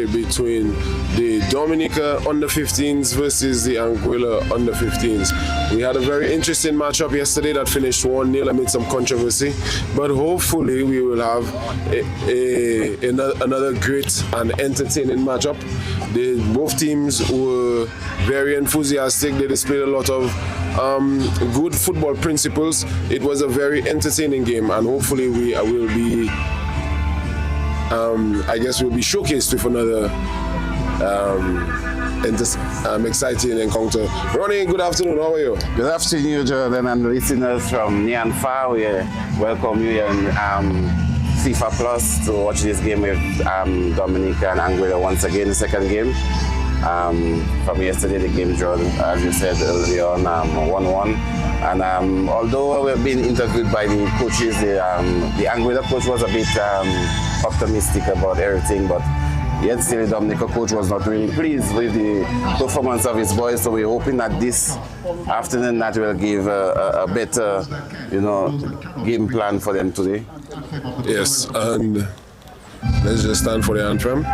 between the Dominica under-15s versus the Anguilla under-15s. We had a very interesting matchup yesterday that finished 1-0 amid some controversy, but hopefully we will have another great and entertaining matchup. Both teams were very enthusiastic. They displayed a lot of good football principles. It was a very entertaining game, and hopefully we'll be showcased with another exciting encounter. Ronnie, good afternoon. How are you? Good afternoon, Jordan, and listeners from near and far. We welcome you in FIFA Plus to watch this game with Dominica and Anguilla once again, the second game. From yesterday, the game drawn, as you said earlier on, 1-1. And although we've been interviewed by the coaches, the Anguilla coach was a bit optimistic about everything, but yet still the Dominica coach was not really pleased with the performance of his boys. So we're hoping that this afternoon that will give a better, game plan for them today. Yes, and let's just stand for the anthem.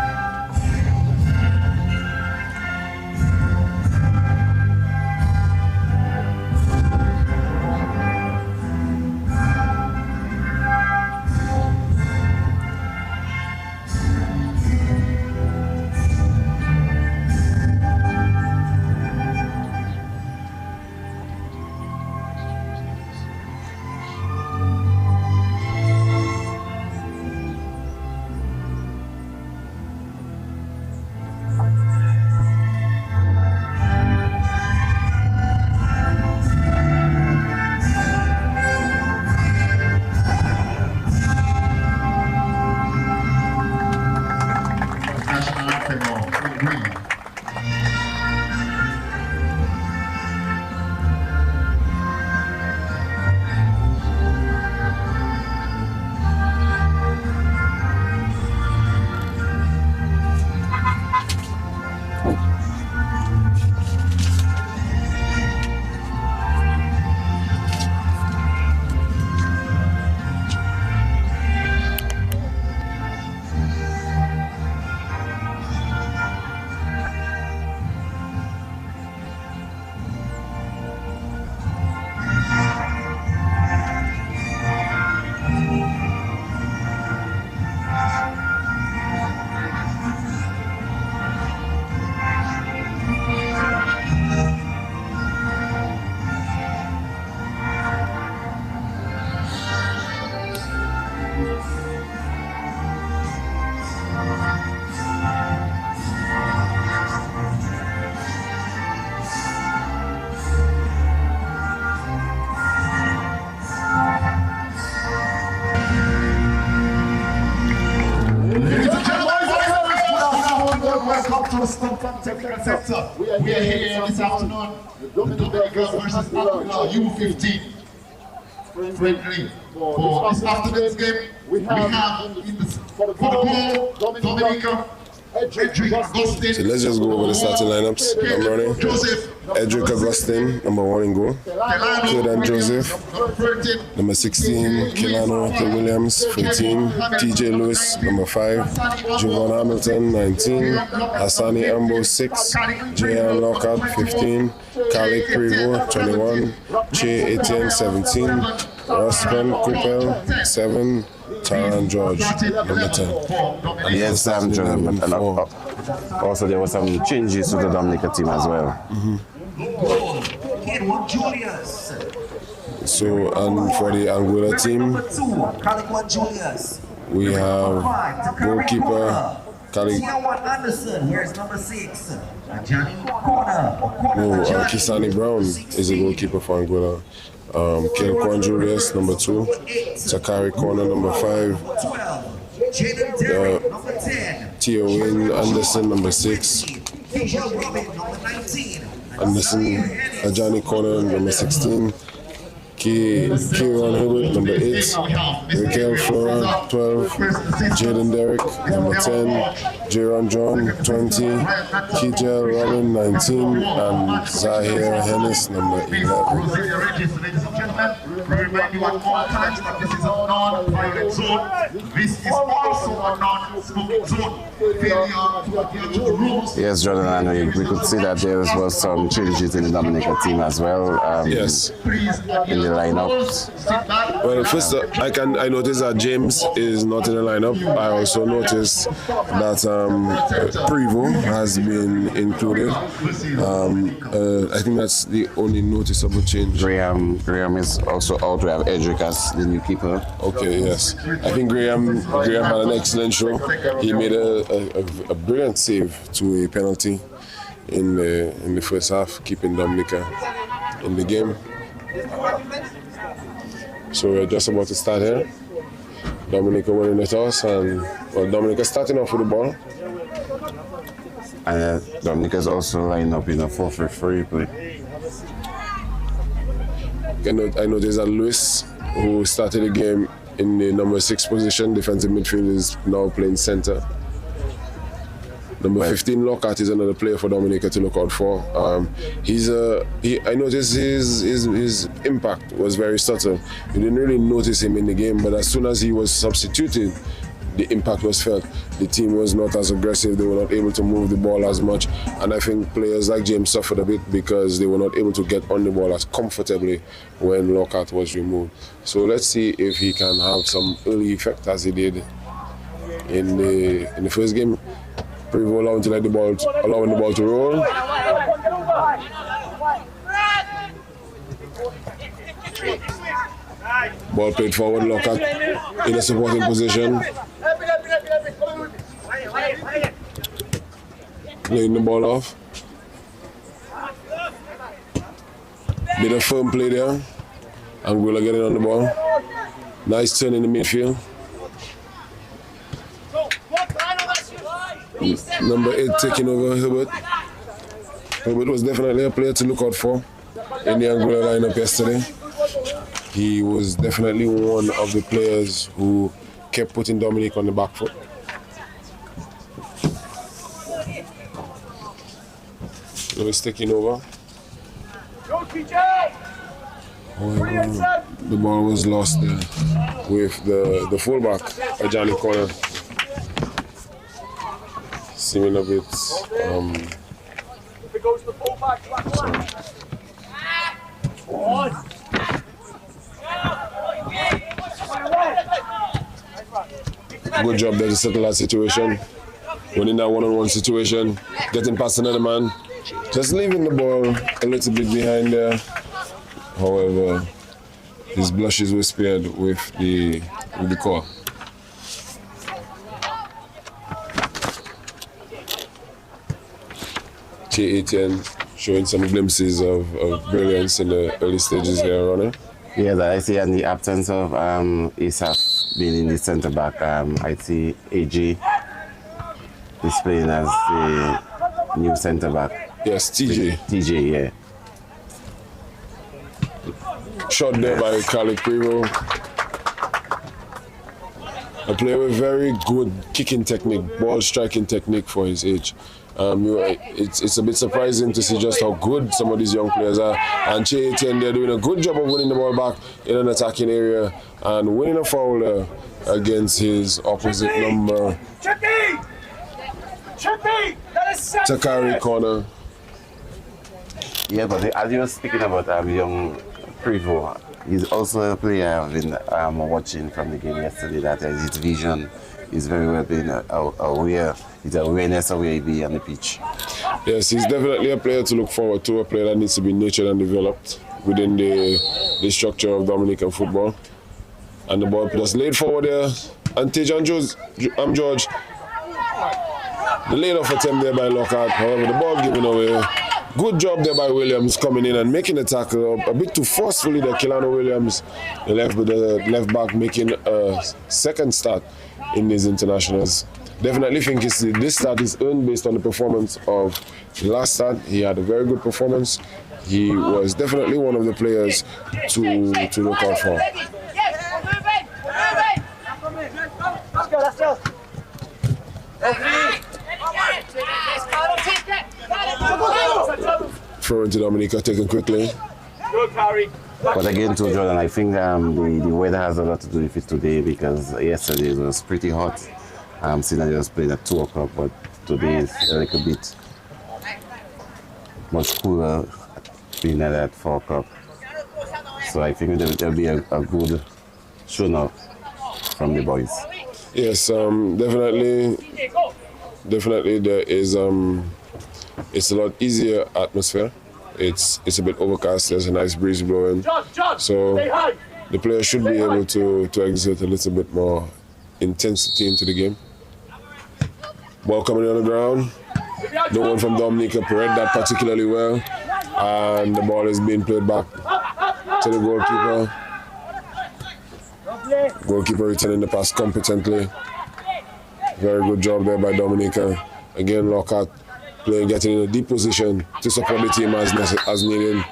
Welcome to the Stump Technical Sector. We are here this afternoon. The Dominica versus Anguilla U15 friendly. For this afternoon's game, we have in the for the goal Dominica, Edric Augustine. So let's just go over the starting lineups. I'm running. Joseph. Edric Augustine, number 1 in goal. Jordan Joseph, number 16. Kelano Williams, 14. TJ Lewis, number 5. Javon Hamilton, 19. Hassani Ambo, 6. J.R. Lockhart, 15. Khalid Prevo, 21. Che Etienne, 17. Rospen Coupel, 7. Taran George, number 10. And yes, Jordan. Also, there were some changes to the Dominica team as well. So, and for the Anguilla team, we have goalkeeper Anderson. Here's number 6. Kisani Brown is a goalkeeper for Anguilla. Kelquan Julius, number 2. Zakari Corner, number 5. Tio Wayne Anderson, number 6. Anderson Ajani Corner, number 16. Kieran Herbert, number 8. Raquel Flora, 12. Jaden Derrick, number 10. Jaron John, 20. Kijel Robin, 19. And Zahir Hennis, number 11. gentlemen, we remind you at all times that this is a non-violent zone. This is also a non-smoking zone. Failure to adhere to the rules. Yes, Jordan, and we could see that there was some changes in the Dominica team as well. Yes. In the lineup. Well, first I noticed that James is not in the lineup. I also noticed that Prevo has been included. I think that's the only noticeable change. Graham is also out. We have Edric as the new keeper. Okay, yes. I think Graham had an excellent show. He made a brilliant save to a penalty in the first half, keeping Dominica in the game. So we're just about to start here. Dominica winning the toss, and Dominica starting off with the ball. And Dominica's also lined up in a 4-3-3 play. I noticed that Lewis, who started the game in the number 6 position, defensive midfield, is now playing center. Number 15, Lockhart, is another player for Dominica to look out for. I noticed his impact was very subtle. You didn't really notice him in the game, but as soon as he was substituted, the impact was felt. The team was not as aggressive, they were not able to move the ball as much, and I think players like James suffered a bit because they were not able to get on the ball as comfortably when Lockhart was removed. So let's see if he can have some early effect as he did in the first game. Prevo allowing the ball to roll. Ball played forward, Lockhart in a supporting position. Playing the ball off. Bit of firm play there. Anguilla getting on the ball. Nice turn in the midfield. Number 8 taking over Herbert. Herbert was definitely a player to look out for in the Anguilla lineup yesterday. He was definitely one of the players who kept putting Dominic on the back foot. Lewis taking over. However, the ball was lost there with the fullback, Ajani Corner. Seeming a bit good job there to settle that situation. Winning that one-on-one situation, getting past another man, just leaving the ball a little bit behind there. However, his blushes were spared with the call. J18 showing some glimpses of brilliance in the early stages here, Ronnie. Yeah, I see in the absence of Isaf being in the centre back, I see AJ is playing as the new centre back. Yes, TJ. TJ, yeah. Shot there by Khalid Prevo. A player with very good kicking technique, ball striking technique for his age. It's a bit surprising to see just how good some of these young players are. And J18, they're doing a good job of winning the ball back in an attacking area and winning a foul against his opposite number. Takari Corner. Yeah, but as you were speaking about young Prevo, he's also a player I've been watching from the game yesterday that his vision is very well being aware. His awareness of where he be on the pitch. Yes, he's definitely a player to look forward to, a player that needs to be nurtured and developed within the structure of Dominican football. And the ball just laid forward there. And Tejan George. The laid-off attempt there by Lockhart. However, the ball given away. Good job there by Williams coming in and making the tackle a bit too forcefully there. Kelano Williams, the left back, making a second start in these internationals. Definitely think this start is earned based on the performance of the last start. He had a very good performance. He was definitely one of the players to look out for. Throw into Dominica, taken quickly. But again, too, Jordan, I think the weather has a lot to do with it today because yesterday it was pretty hot. Seeing that it was playing at 2 o'clock, but today is a little bit much cooler being at 4 o'clock. So I think there'll be a good show now from the boys. Yes, definitely there is it's a lot easier atmosphere. It's a bit overcast, there's a nice breeze blowing. So the players should be able to exert a little bit more intensity into the game. Ball coming on the ground. No one from Dominica read that particularly well. And the ball is being played back to the goalkeeper. Goalkeeper returning the pass competently. Very good job there by Dominica. Again, Lockhart getting in a deep position to support the team as needed.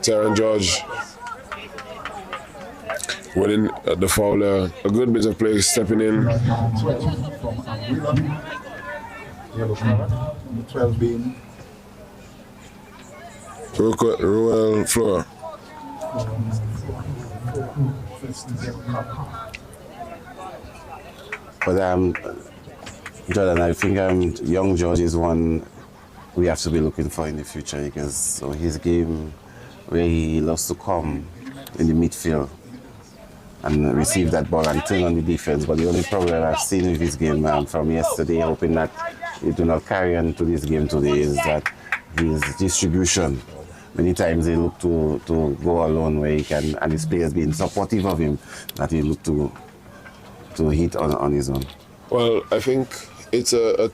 Terran George winning the foul there. A good bit of play stepping in. 20 from Anguilla. Yellow card. Number 12 being Roel Fleur. But Jordan, I think young George is one we have to be looking for in the future because his game where he loves to come in the midfield and receive that ball and turn on the defense. But the only problem I've seen with his game from yesterday, hoping that he do not carry on to this game today, is that his distribution. Many times he look to go alone where he can, and his players being supportive of him, that he look to hit on his own. Well, I think it's a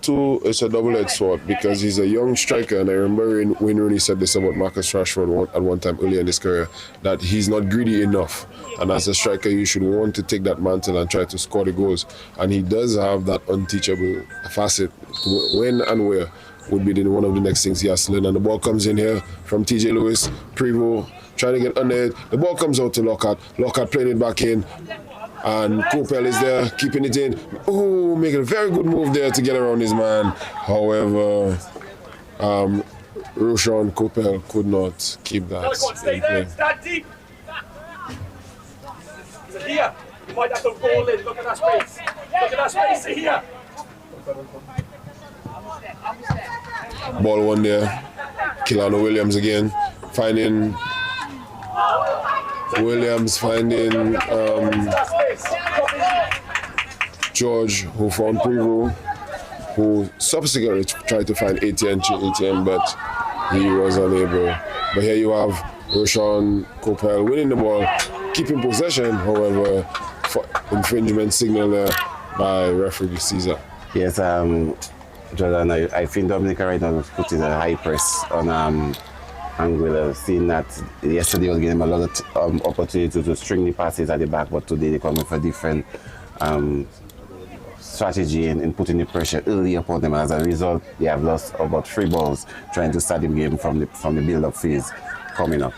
double-edged sword because he's a young striker, and I remember when Rooney said this about Marcus Rashford at one time earlier in his career, that he's not greedy enough. And as a striker, you should want to take that mantle and try to score the goals. And he does have that unteachable facet. When and where would be one of the next things he has to learn. And the ball comes in here from TJ Lewis, Prevost, trying to get under it. The ball comes out to Lockhart. Lockhart playing it back in. And Kopel is there, keeping it in. Oh, making a very good move there to get around his man. However, Roshan Kopel could not keep that in play. Stand deep. Here, you might have to roll in. Look at that space. Look at that space here. Ball one there. Kilano Williams again. Finding Williams, finding George, who found Prevost, who subsequently tried to find ATN, but he was unable. But here you have Roshan Kopel winning the ball, keeping possession, however, for infringement signal there by referee Caesar. Yes, Jordan, I think Dominica right now is putting a high press on Anguilla, seeing that yesterday was giving him a lot of opportunity to string the passes at the back, but today they come with a different strategy in putting the pressure early upon them. As a result, they have lost about 3 balls trying to start the game from the build-up phase coming up.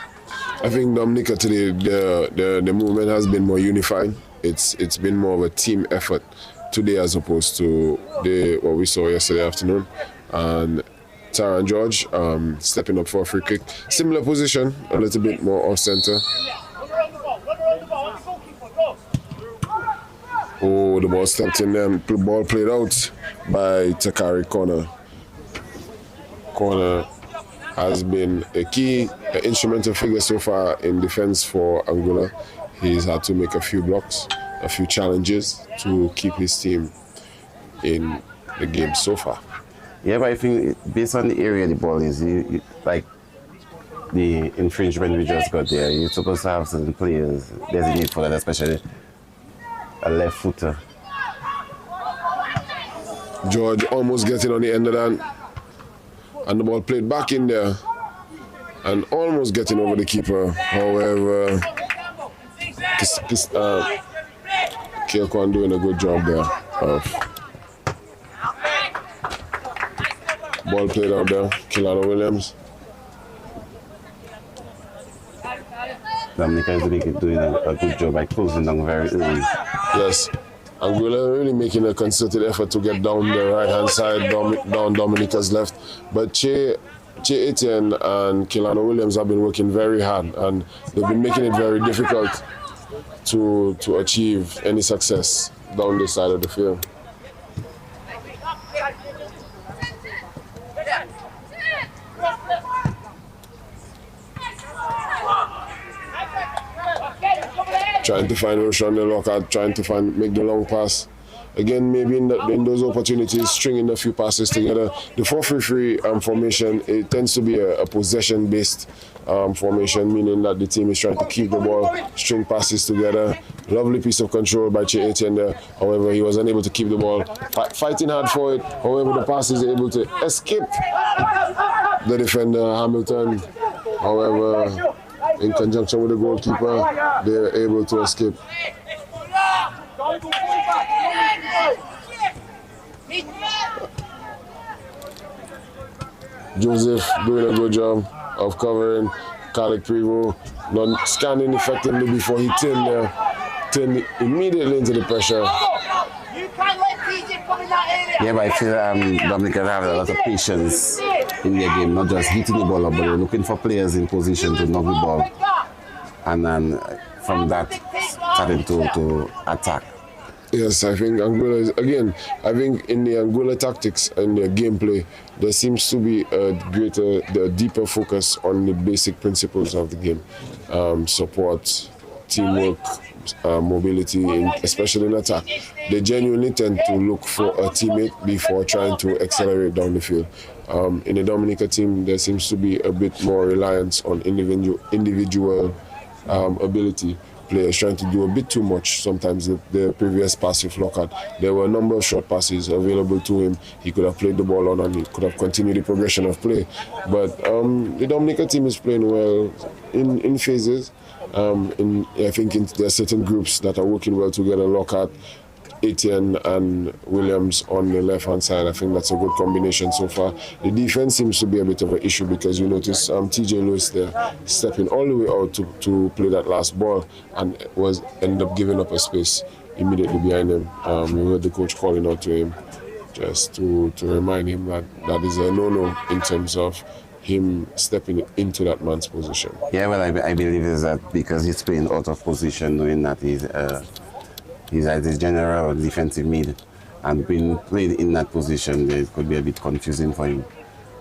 I think Dominica today, the movement has been more unified. It's been more of a team effort today as opposed to what we saw yesterday afternoon. And Tara and George stepping up for a free kick. Similar position, a little bit more off center. Oh, the ball stepped in there. The ball played out by Takari Corner. Corner has been a key, instrumental figure so far in defense for Anguilla. He's had to make a few blocks, a few challenges to keep his team in the game so far. Yeah, but I think based on the area the ball is, like the infringement we just got there, you're supposed to have certain players designated for that, especially a left footer. George almost getting on the end of that. And the ball played back in there. And almost getting over the keeper. However, Kilquan doing a good job there. Ball played out there. Kilano Williams. Dominica is doing a good job by closing down very early. Yes. Anguilla really making a concerted effort to get down the right-hand side, down Dominica's left. But Che Che Etienne and Kelano Williams have been working very hard, and they've been making it very difficult to achieve any success down this side of the field. Trying to find Roshan Lockhart, trying to make the long pass. Again, maybe in those opportunities, stringing a few passes together. The 4-3-3 formation, it tends to be a possession-based formation, meaning that the team is trying to keep the ball, string passes together. Lovely piece of control by Che Etienne there. However, he was unable to keep the ball. Fighting hard for it. However, the pass is able to escape the defender, Hamilton. However, in conjunction with the goalkeeper, they're able to escape. Joseph doing a good job of covering Khaled Prevost, not scanning effectively before he turned immediately into the pressure. Yeah, but I feel Dominica have a lot of patience in their game, not just hitting the ball up, but they're looking for players in position to knock the ball, and then from that starting to attack. Yes, I think Anguilla is, again, I think in the Anguilla tactics and their gameplay, there seems to be a deeper focus on the basic principles of the game. Support, teamwork, mobility, especially in attack. They genuinely tend to look for a teammate before trying to accelerate down the field. In the Dominica team, there seems to be a bit more reliance on individual ability. Players trying to do a bit too much. Sometimes the previous pass with Lockhart, there were a number of short passes available to him. He could have played the ball on and he could have continued the progression of play. But the Dominica team is playing well in phases. I think there are certain groups that are working well together. Lockhart, Etienne and Williams on the left-hand side. I think that's a good combination so far. The defense seems to be a bit of an issue because you notice TJ Lewis there stepping all the way out to play that last ball and ended up giving up a space immediately behind him. We heard the coach calling out to him just to remind him that is a no-no in terms of him stepping into that man's position. Yeah, well, I believe is that because he's playing out of position, knowing that he's at his general defensive mid, and being played in that position, it could be a bit confusing for him.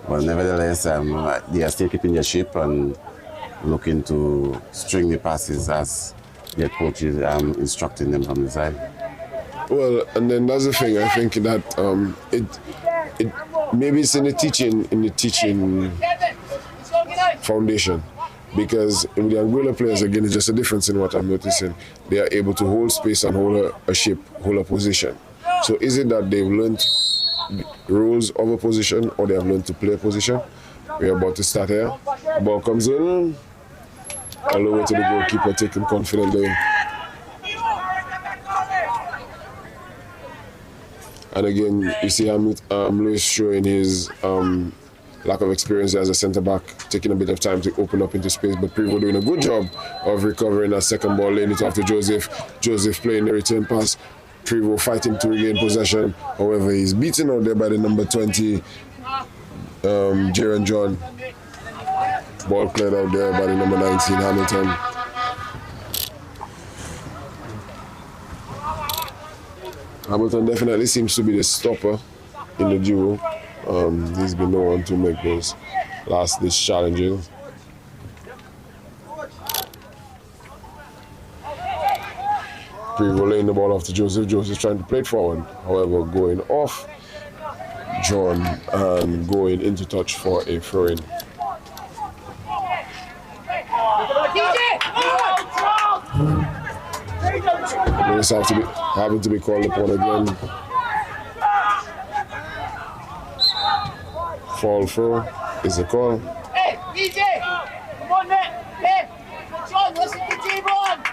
But nevertheless, they are still keeping their shape and looking to string the passes as their coach is instructing them from the side. Well, and then that's the thing. I think that it maybe it's in the teaching foundation. Because in the Anguilla players, again, it's just a difference in what I'm noticing. They are able to hold space and hold a shape, hold a position. So is it that they've learned rules of a position or they have learned to play a position? We're about to start here. Ball comes in. All the way to the goalkeeper, taking confidently. And again, you see Lewis showing his lack of experience as a centre-back, taking a bit of time to open up into space, but Prevost doing a good job of recovering that second ball, laying it off to Joseph. Joseph playing the return pass. Prevost fighting to regain possession. However, he's beaten out there by the number 20, Jaron John. Ball cleared out there by the number 19, Hamilton. Hamilton definitely seems to be the stopper in the duo. He's been the one to make those last-ditch challenges. Prevost laying the ball off to Joseph. Joseph trying to play it forward. However, going off John and going into touch for a throw-in. Lewis having to be called upon again. Fall through is a call. Hey, DJ! Come on, mate! Hey! John, listen to J-Ron!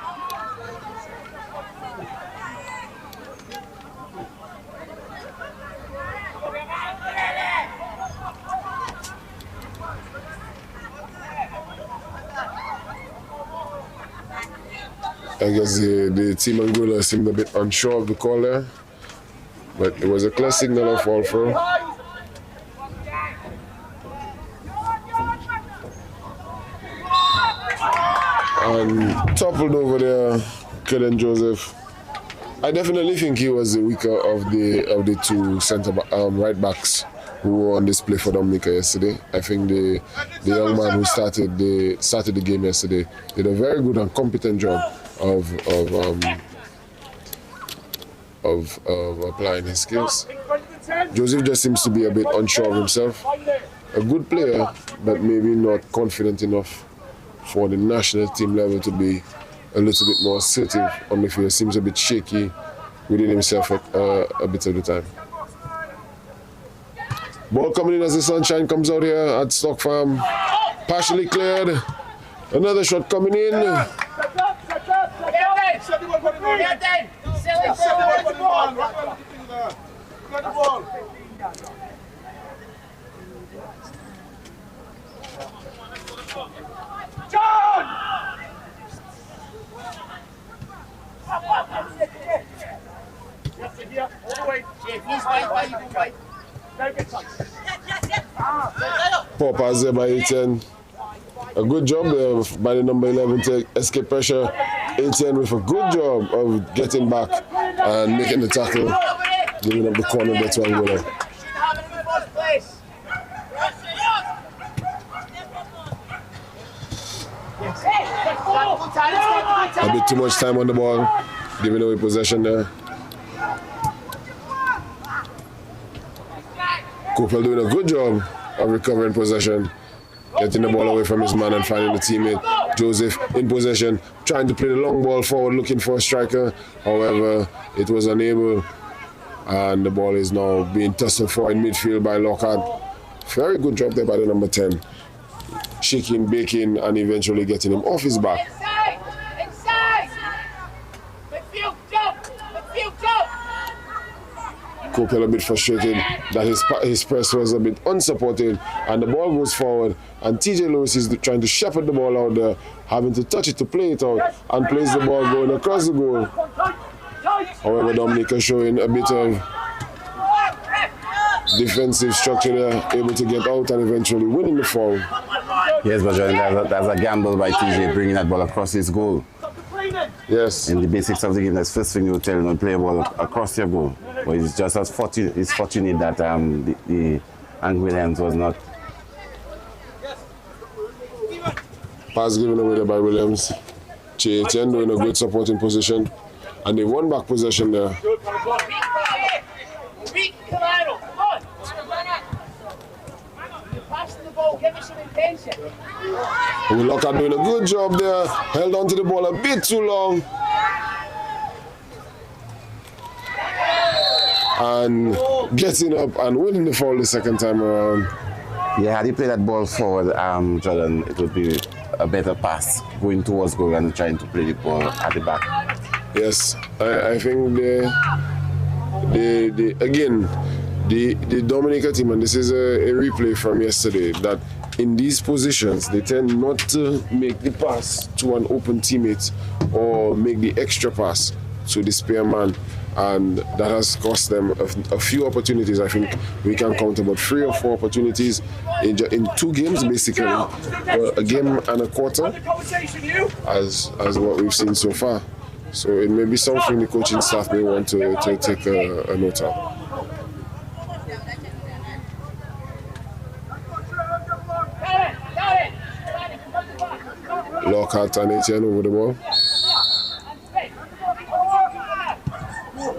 I guess the team Anguilla seemed a bit unsure of the call there, but it was a clear signal of fall through. and toppled over there, Kellen Joseph. I definitely think he was the weaker of the two right backs who were on display for Dominica yesterday. I think the young man who started the game yesterday did a very good and competent job of applying his skills. Joseph just seems to be a bit unsure of himself. A good player, but maybe not confident enough for the national team level to be a little bit more assertive on the field. Seems a bit shaky within himself a bit of the time. Ball coming in as the sunshine comes out here at Stock Farm. Partially cleared. Another shot coming in. Poppers there by Etienne. A good job there by the number 11 to escape pressure. Etienne with a good job of getting back and making the tackle, giving up the corner there to Anguilla. A bit too much time on the ball, giving away possession there. Cooper doing a good job of recovering possession, getting the ball away from his man and finding the teammate. Joseph in possession, trying to play the long ball forward, looking for a striker. However, it was unable, and the ball is now being tussled for in midfield by Lockhart. Very good job there by the number 10. Shaking, baking, and eventually getting him off his back. Coppell a bit frustrated that his press was a bit unsupported, and the ball goes forward, and TJ Lewis is trying to shepherd the ball out there, having to touch it to play it out, and plays the ball going across the goal. However, Dominica showing a bit of defensive structure there, able to get out and eventually winning the foul. Yes, but that's a gamble by TJ, bringing that ball across his goal. Yes. In the basics of the game, that's first thing you tell him to play a ball across your goal. But it's just as fortunate that the Anguillians was not. Pass given away there by Williams. Etienne doing a good supporting position, and they won back possession there. Lockhart doing a good job there, held on to the ball a bit too long. And getting up and winning the foul the second time around. Yeah, had he played that ball forward, Jordan, it would be a better pass going towards goal and trying to play the ball at the back. Yes, I think the Dominica team, and this is a replay from yesterday, that in these positions they tend not to make the pass to an open teammate or make the extra pass to the spare man, and that has cost them a few opportunities. I think we can count about 3 or 4 opportunities in 2 games, basically, a game and a quarter, as what we've seen so far. So it may be something the coaching staff may want to take a note of. Lockhart and Etienne over the ball.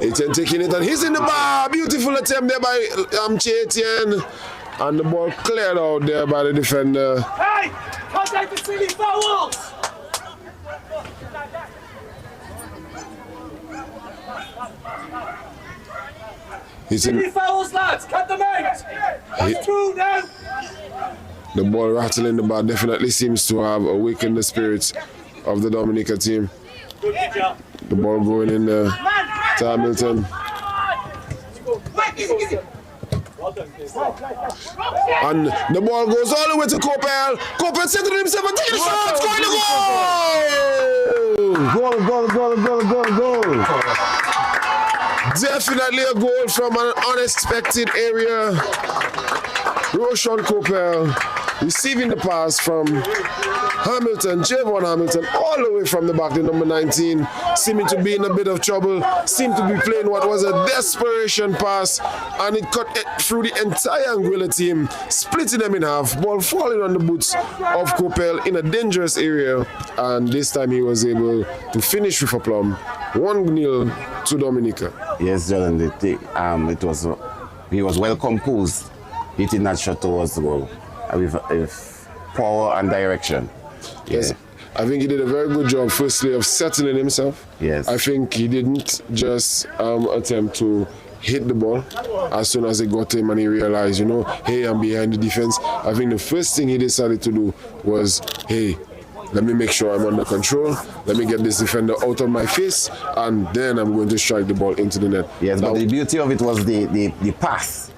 Etienne taking it, and he's in the bar. Beautiful attempt there by Etienne. And the ball cleared out there by the defender. Hey! Can't take the silly fouls! Silly fouls, lads! Cut them out! That's 2 now! The ball rattling the bar definitely seems to have awakened the spirits of the Dominica team. The ball going in there to Hamilton. And the ball goes all the way to Coppell. Coppell said to himself, and take a shot, scoring the goal! Goal. Definitely a goal from an unexpected area. Roshan Coppell receiving the pass from Hamilton, Javon Hamilton, all the way from the back to number 19, seeming to be in a bit of trouble, seemed to be playing what was a desperation pass, and it cut through the entire Anguilla team, splitting them in half, ball falling on the boots of Kopel in a dangerous area, and this time he was able to finish with a plum, 1-0 to Dominica. Yes, Jordan, he was well composed, hitting that shot towards the goal with power and direction. Yes. I think he did a very good job, firstly, of settling himself. Yes. I think he didn't just attempt to hit the ball as soon as he got him and he realized, you know, hey, I'm behind the defense. I think the first thing he decided to do was, hey, let me make sure I'm under control. Let me get this defender out of my face, and then I'm going to strike the ball into the net. Yes, but the beauty of it was the pass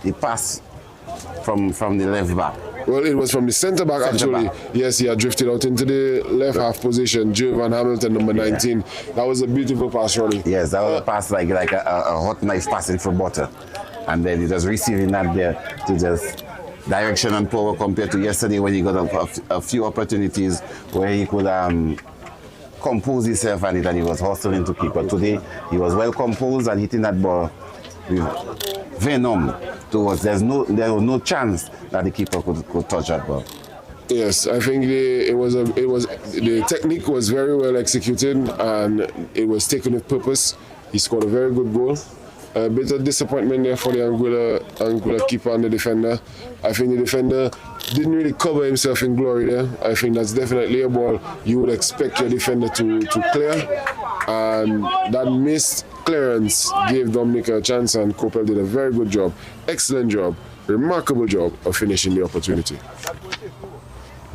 from the left back. Well, it was from the centre back actually. Yes, he had drifted out into the left half position. Javon Hamilton, number 19. That was a beautiful pass, Ronnie. Yes, that was a pass like a hot knife passing for butter, and then he was receiving that there to just direction and power compared to yesterday when he got a few opportunities where he could compose himself and he was hustling to keep. But today he was well composed and hitting that ball with venom towards. There was no chance that the keeper could touch that ball. Yes, I think the technique was very well executed and it was taken with purpose. He scored a very good goal. A bit of disappointment there for the Anguilla keeper and the defender. I think the defender didn't really cover himself in glory there. I think that's definitely a ball you would expect your defender to clear. And that missed clearance gave Dominica a chance, and Kopel did a very good job. Excellent job. Remarkable job of finishing the opportunity.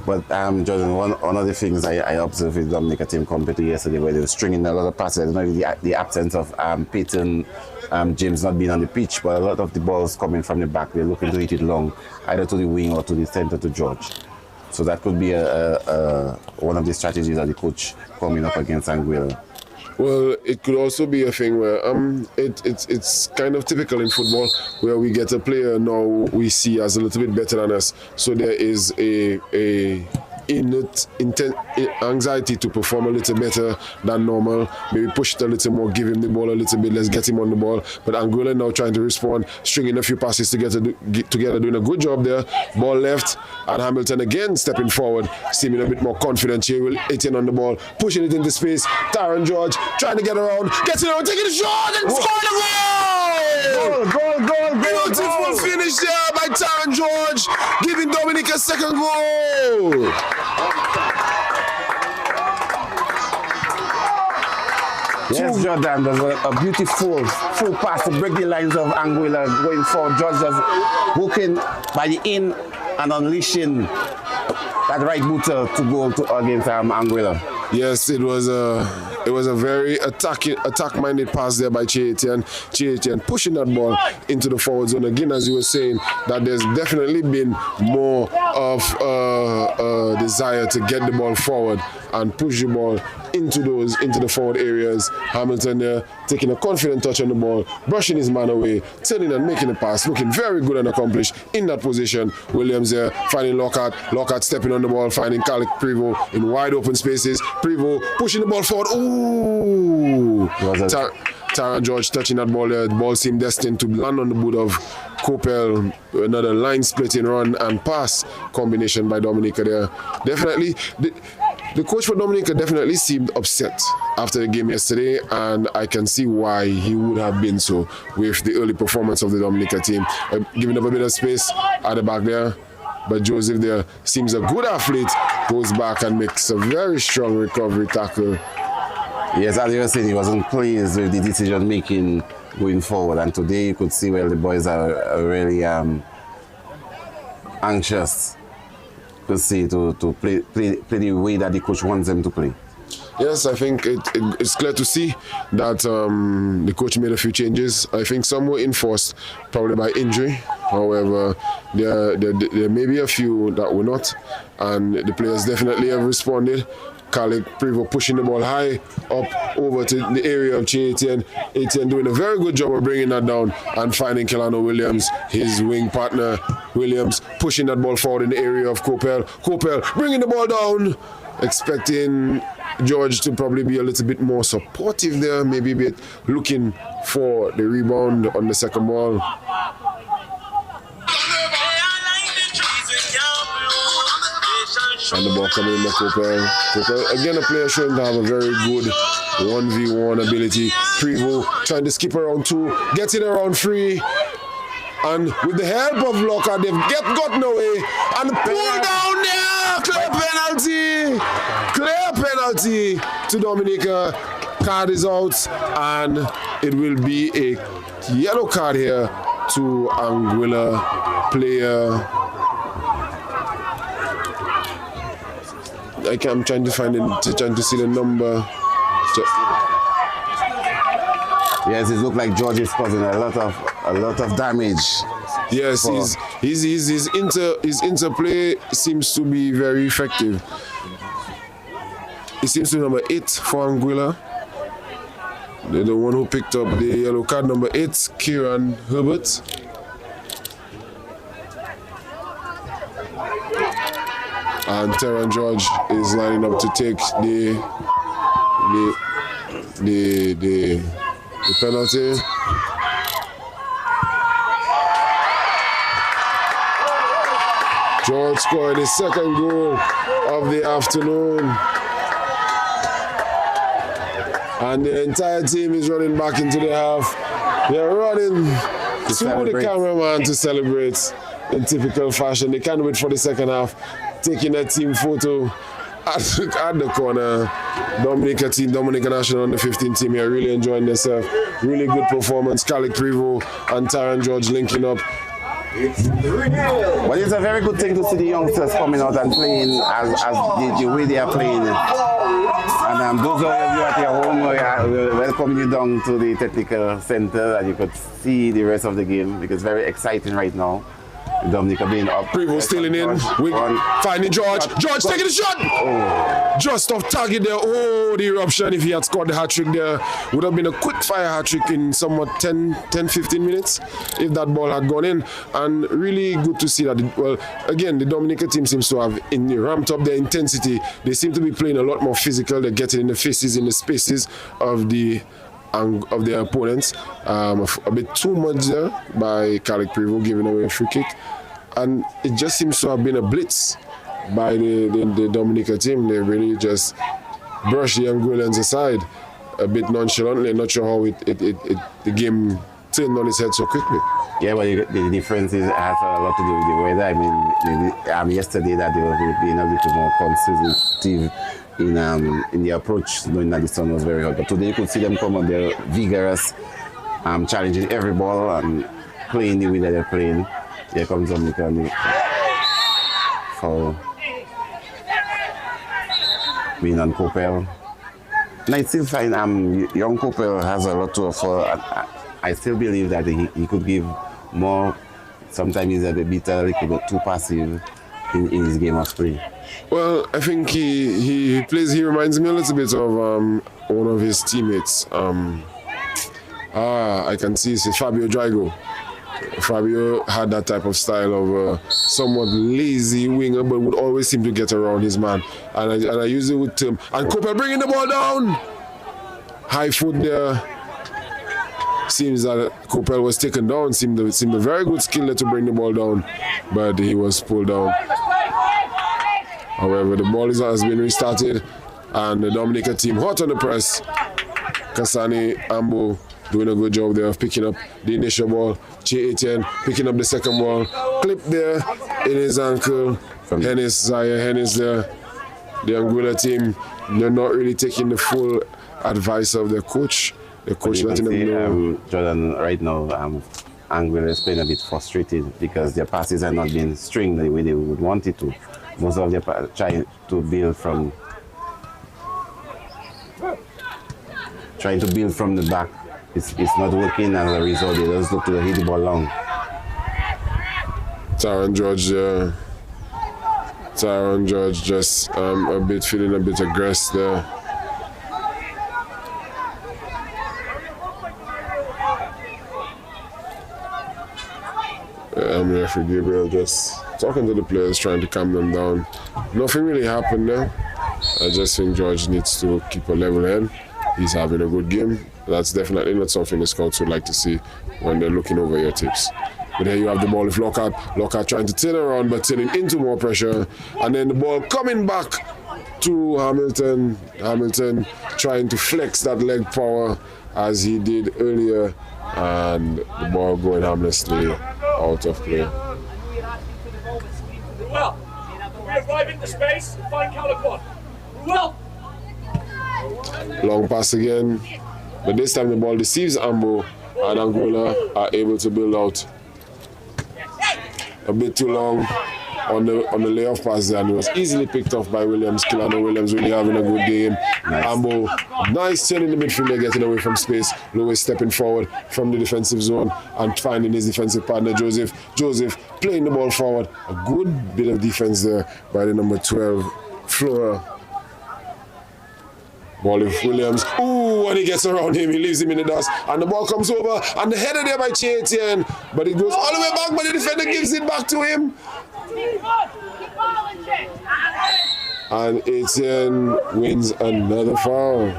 But Jordan, one of the things I observed with Dominica team compared to yesterday, where they were stringing a lot of passes, maybe the absence of Peyton James not being on the pitch, but a lot of the balls coming from the back, they're looking to hit it long, either to the wing or to the centre to George. So that could be one of the strategies of the coach coming up against Anguilla. Well, it could also be a thing where it's kind of typical in football where we get a player now we see as a little bit better than us. So there is a innate anxiety to perform a little better than normal. Maybe push it a little more, give him the ball a little bit, let's get him on the ball. But Anguilla now trying to respond, stringing a few passes together, doing a good job there. Ball left, and Hamilton again stepping forward, seeming a bit more confident. Here will 18 on the ball, pushing it into space. Tyron George trying to get around, gets it around, taking the shot, and scoring the goal! Goal! Beautiful finish there by Tyron George, giving Dominica a second goal. Yes, Jordan, there's a beautiful full pass to break the lines of Anguilla going forward. George just hooking by the in and unleashing that right booter to go against Anguilla. Yes, it was a very attack-minded pass there by Chietian. Chietian pushing that ball into the forward zone. Again, as you were saying, that there's definitely been more of a desire to get the ball forward and push the ball into the forward areas. Hamilton there taking a confident touch on the ball, brushing his man away, turning and making a pass, looking very good and accomplished in that position. Williams there finding Lockhart stepping on the ball, finding Kalik Prevost in wide open spaces. Prevost pushing the ball forward. Ooh! Tyron George touching that ball there. The ball seemed destined to land on the boot of Kopel. Another line splitting run and pass combination by Dominica there. Definitely, the coach for Dominica definitely seemed upset after the game yesterday, and I can see why he would have been so with the early performance of the Dominica team. Giving up a bit of space at the back there. But Joseph there seems a good athlete, goes back and makes a very strong recovery tackle. Yes, as you were saying, he wasn't pleased with the decision making going forward, and today you could see where the boys are really anxious to see to play the way that the coach wants them to play. Yes, I think it's clear to see that the coach made a few changes. I think some were enforced probably by injury. However, there may be a few that were not, and the players definitely have responded. Kalik Prevost pushing the ball high up over to the area of Chietian. Etienne doing a very good job of bringing that down and finding Kelano Williams, his wing partner, Williams pushing that ball forward in the area of Kopel. Kopel bringing the ball down, expecting George to probably be a little bit more supportive there, maybe a bit looking for the rebound on the second ball. And the ball coming in the Kopel. Kopel, again, a player showing to have a very good 1v1 ability. Prevo trying to skip around 2, getting around 3. And with the help of Locker, they've gotten away and pull down there. Clear penalty. Clear penalty to Dominica. Card is out, and it will be a yellow card here to Anguilla player. I'm trying to find it, trying to see the number. Yes, it looks like George is causing a lot of damage. Yes, his interplay seems to be very effective. It seems to be number 8 for Anguilla. They're the one who picked up the yellow card, number 8, Kieran Herbert. And Terran George is lining up to take the penalty. George scored his second goal of the afternoon. And the entire team is running back into the half. They're running to the cameraman to celebrate in typical fashion. They can't wait for the second half, taking a team photo at the corner. Dominica team, Dominica National under 15 team here, really enjoying themselves. Really good performance. Kalik Prevo and Taran George linking up. Well, it's a very good thing to see the youngsters coming out and playing as the way they are playing. And those of you at your home, we're welcoming you down to the technical center, and you could see the rest of the game because it's very exciting right now. Dominica being up. Prevo stealing in. Finding George. George taking the shot. Oh. Just off target there. Oh, the eruption. If he had scored the hat trick there, would have been a quick fire hat trick in somewhat 10-15 minutes if that ball had gone in. And really good to see that. Well, again, the Dominica team seems to have ramped up their intensity. They seem to be playing a lot more physical. They're getting in the faces, in the spaces of their opponents. A bit too much there by Kalik Prevo giving away a free kick. And it just seems to have been a blitz by the Dominica team. They really just brushed the Anguillans aside a bit nonchalantly. Not sure how the game turned on its head so quickly. Yeah, well, the difference has a lot to do with the weather. I mean, yesterday that they were being a little more conservative in the approach, knowing that the sun was very hot. But today you could see them come on, they're vigorous, challenging every ball and playing the way that they're playing. Here comes Dominica and the foul. Being on Kopel. And I still find young Kopel has a lot to offer. I still believe that he could give more. Sometimes he's a bit too passive in his game of play. Well, I think he reminds me a little bit of one of his teammates. I can see it's Fabio Drago. Fabio had that type of style of somewhat lazy winger, but would always seem to get around his man. And I use it with him. And Kopel bringing the ball down. High foot there. Seems that Kopel was taken down. Seemed a very good skill there to bring the ball down, but he was pulled down. However, the ball has been restarted, and the Dominica team hot on the press. Kasani Ambo doing a good job there of picking up the initial ball. J18 picking up the second ball. Clip there in his ankle. Zaire Hennis there. The Anguilla team, they're not really taking the full advice of their coach. The coach letting them know. Jordan, right now, Anguilla is playing a bit frustrated because their passes are not being stringed the way they would want it to. Most of them are trying to build from the back. It's not working, as a result they just look to hit the ball long. Taran George just feeling a bit aggressive there. Referee Gabriel just talking to the players, trying to calm them down. Nothing really happened there. I just think George needs to keep a level head. He's having a good game. That's definitely not something the scouts would like to see when they're looking over your tips. But here you have the ball with Lockhart. Lockhart trying to turn around, but turning into more pressure. And then the ball coming back to Hamilton. Hamilton trying to flex that leg power as he did earlier. And the ball going harmlessly out of play. Well, we arrive into space, find Calicut. Well. Long pass again, but this time the ball deceives Ambo, and Anguilla are able to build out a bit too long on the layoff pass there, and it was easily picked off by Williams. Kilano Williams really having a good game. Nice. Ambo, nice turn in the midfield, getting away from space. Lewis stepping forward from the defensive zone and finding his defensive partner Joseph. Joseph playing the ball forward. A good bit of defense there by the number 12, Flora. Ball with Williams. Ooh, when he gets around him, he leaves him in the dust. And the ball comes over, and the header there by Chietian. But it goes all the way back, but the defender gives it back to him. And Etienne wins another foul.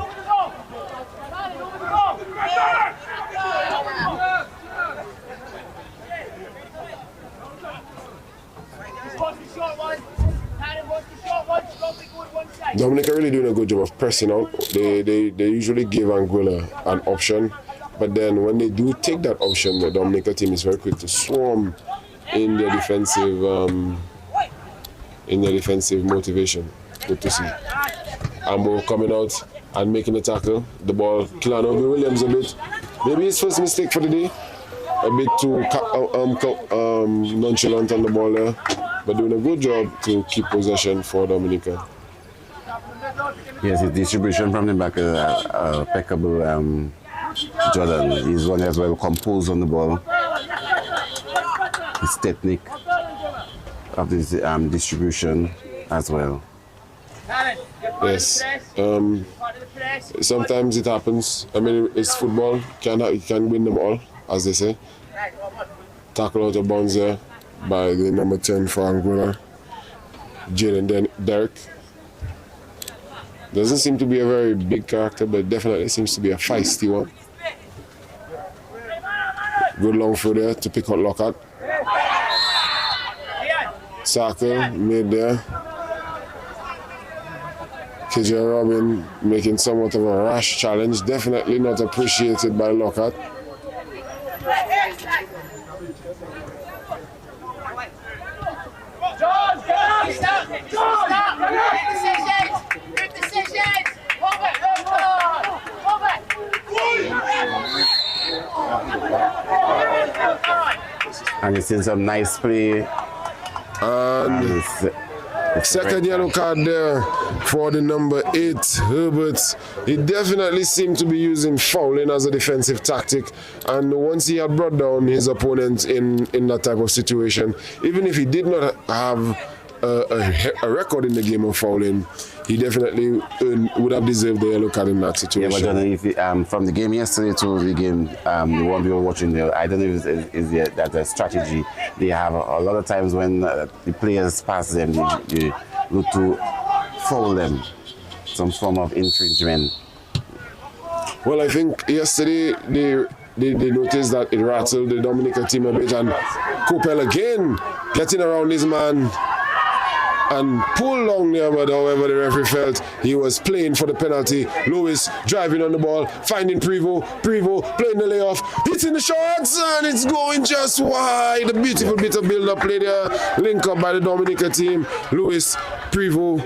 Dominica really doing a good job of pressing out. They usually give Anguilla an option, but then when they do take that option, the Dominica team is very quick to swarm in their defensive motivation. Good to see. Ambo coming out and making the tackle. The ball killing over Williams a bit. Maybe his first mistake for the day. A bit too nonchalant on the ball there, but doing a good job to keep possession for Dominica. Yes, his distribution from the back is impeccable. Jordan, he's one as well composed on the ball. His technique of his distribution as well. Yes. Sometimes it happens. I mean, it's football. You can win them all, as they say. Tackle out of bounds there by the number 10 for Anguilla, Jaden Derek. Doesn't seem to be a very big character, but definitely seems to be a feisty one. Good long throw there to pick out Lockhart. Circle made there. KJ Robin making somewhat of a rash challenge. Definitely not appreciated by Lockhart. And you've seen some nice play. And second yellow card there for the number 8, Herbert. He definitely seemed to be using fouling as a defensive tactic. And once he had brought down his opponent in that type of situation, even if he did not have a record in the game of fouling, he definitely would have deserved the yellow card in that situation. Yeah, but I don't know if from the game yesterday to the game, the one we were watching there, I don't know if that's a strategy they have. A lot of times when the players pass them, they look to foul them, some form of infringement. Well, I think yesterday they noticed that it rattled the Dominica team a bit, and Coppell again getting around his man and pulled long there, but however the referee felt he was playing for the penalty. Lewis driving on the ball, finding Prevost playing the layoff, hitting the shots, and it's going just wide. A beautiful bit of build-up play there, link up by the Dominica team. Lewis, Prevost,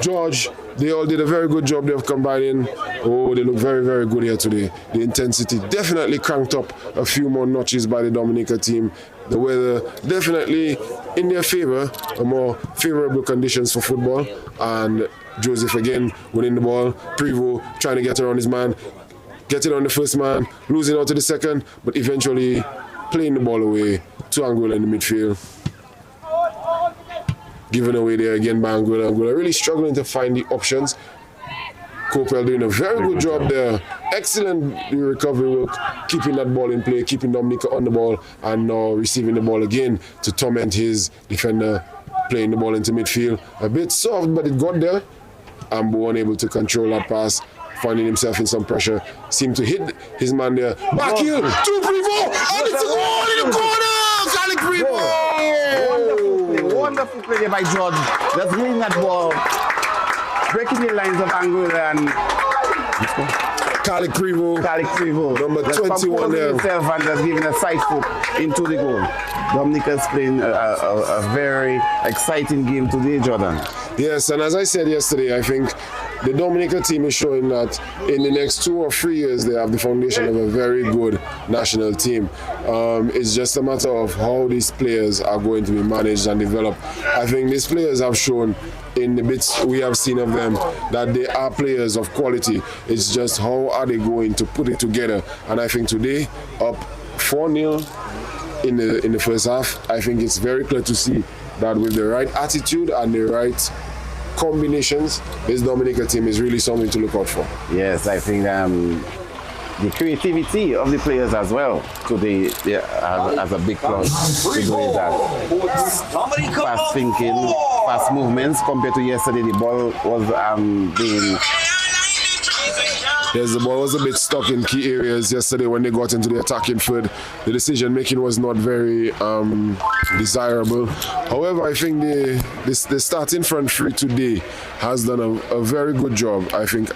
George, they all did a very good job there of combining. Oh, they look very, very good here today. The intensity definitely cranked up a few more notches by the Dominica team. The weather definitely in their favor, a more favorable conditions for football. And Joseph again winning the ball. Prevost trying to get around his man, getting on the first man, losing out to the second, but eventually playing the ball away to Anguilla in the midfield. Given away there again by Anguilla. Anguilla really struggling to find the options. Coppell doing a very good job there excellent recovery work, keeping that ball in play, keeping Dominica on the ball, and now receiving the ball again to torment his defender, playing the ball into midfield. A bit soft, but it got there. Ambo unable to control that pass, finding himself in some pressure, seemed to hit his man there. Back heel, 2-3-4, and it's a goal in the corner! Calic Wonderful play by George. Just winning that ball, breaking the lines of Anguilla and Calic Prevo, number just 21 there. Himself and just giving a side foot into the goal. Dominica's playing a very exciting game today, Jordan. Yes, and as I said yesterday, I think the Dominica team is showing that in the next 2 or 3 years they have the foundation of a very good national team. It's just a matter of how these players are going to be managed and developed. I think these players have shown in the bits we have seen of them that they are players of quality. It's just how are they going to put it together. And I think today, up 4-0 in the first half, I think it's very clear to see that with the right attitude and the right combinations, this Dominica team is really something to look out for. Yes, I think the creativity of the players as well today has a big plus to do that. Fast thinking, fast movements compared to yesterday. The ball was being... Yes, the ball was a bit stuck in key areas yesterday when they got into the attacking third. The decision making was not very desirable. However, I think the starting front three today has done a very good job. I think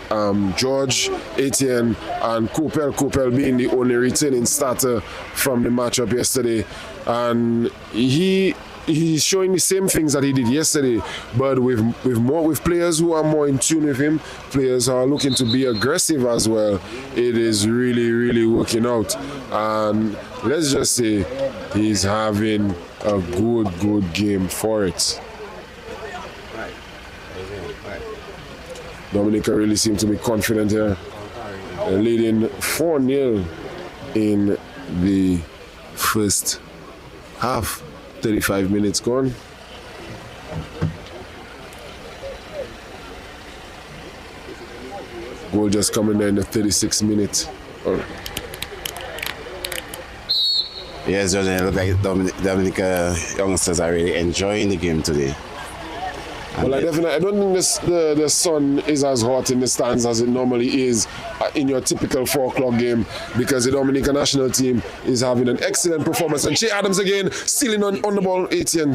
George, Etienne, and Kopel being the only returning starter from the matchup yesterday, and he's showing the same things that he did yesterday, but with players who are more in tune with him, players who are looking to be aggressive as well. It is really working out, and let's just say he's having a good game for it. Dominica really seemed to be confident here, leading 4-0 in the first half. 35 minutes gone. Goal just coming there in the 36th minute. Yes, Jordan, it looks like Dominica youngsters are really enjoying the game today. Well, I don't think the sun is as hot in the stands as it normally is in your typical 4 o'clock game, because the Dominican national team is having an excellent performance. And Che Adams again, stealing on the ball. Etienne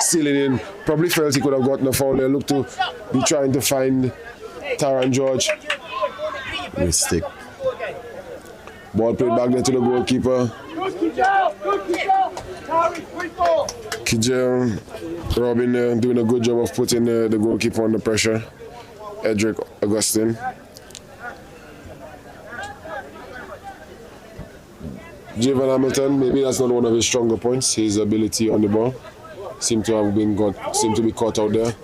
stealing in. Probably felt he could have gotten a foul there. Looked to be trying to find Taron George. Mistake. Ball played back there to the goalkeeper. Kijel, Robin doing a good job of putting the goalkeeper under pressure. Edric Augustine. Javon Hamilton, maybe that's not one of his stronger points. His ability on the ball seemed to be caught out there.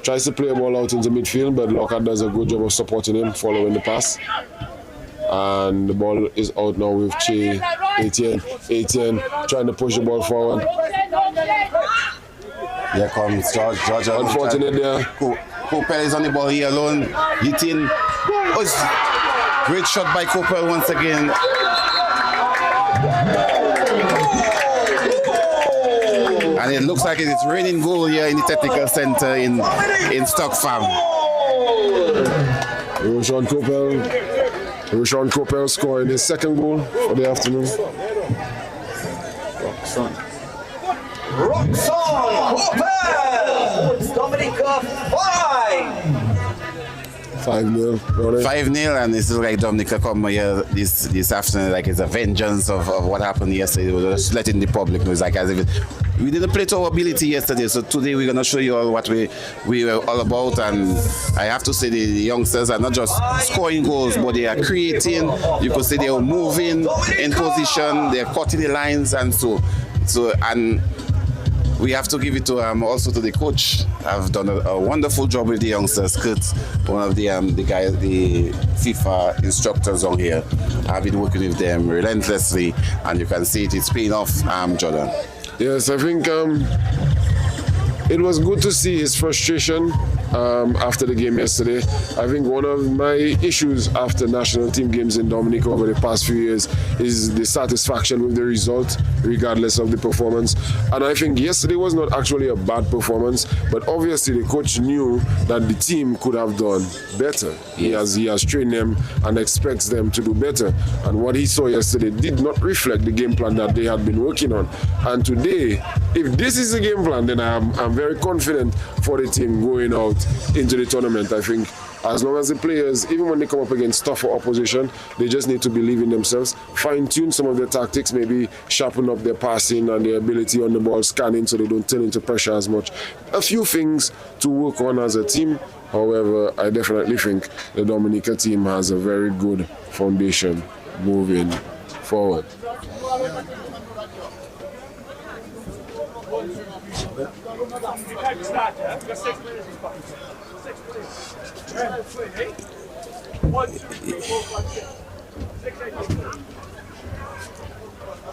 Tries to play a ball out into midfield, but Lockhart does a good job of supporting him, following the pass. And the ball is out now with Che Etienne trying to push the ball forward. Here comes George. Unfortunate there. Kopel is on the ball here alone. Hitting. Great shot by Kopel once again. And it looks like it is raining goal here in the technical center in Stock Farm. Rushan Kopel scoring his second goal for the afternoon. Roxon Kopel! Dominica 5-0. 5-0, and this is like Dominica come here this afternoon like it's a vengeance of what happened yesterday. We're just letting the public know. It's like as if we didn't play to our ability yesterday, so today we're gonna show you all what we were all about. And I have to say the youngsters are not just scoring goals, but they are creating. You could say they are moving in position, they're cutting the lines, and and we have to give it to also to the coach. I've done a wonderful job with the youngsters. Kurt, one of the guys, the FIFA instructors on here. I've been working with them relentlessly, and you can see it's paying off, Jordan. Yes, I think it was good to see his frustration after the game yesterday. I think one of my issues after national team games in Dominica over the past few years is the satisfaction with the result, regardless of the performance. And I think yesterday was not actually a bad performance, but obviously the coach knew that the team could have done better. He has trained them and expects them to do better. And what he saw yesterday did not reflect the game plan that they had been working on. And today, if this is the game plan, then I'm very confident for the team going out into the tournament. I think as long as the players, even when they come up against tougher opposition, they just need to believe in themselves, fine-tune some of their tactics, maybe sharpen up their passing and their ability on the ball scanning so they don't turn into pressure as much. A few things to work on as a team. However, I definitely think the Dominica team has a very good foundation moving forward.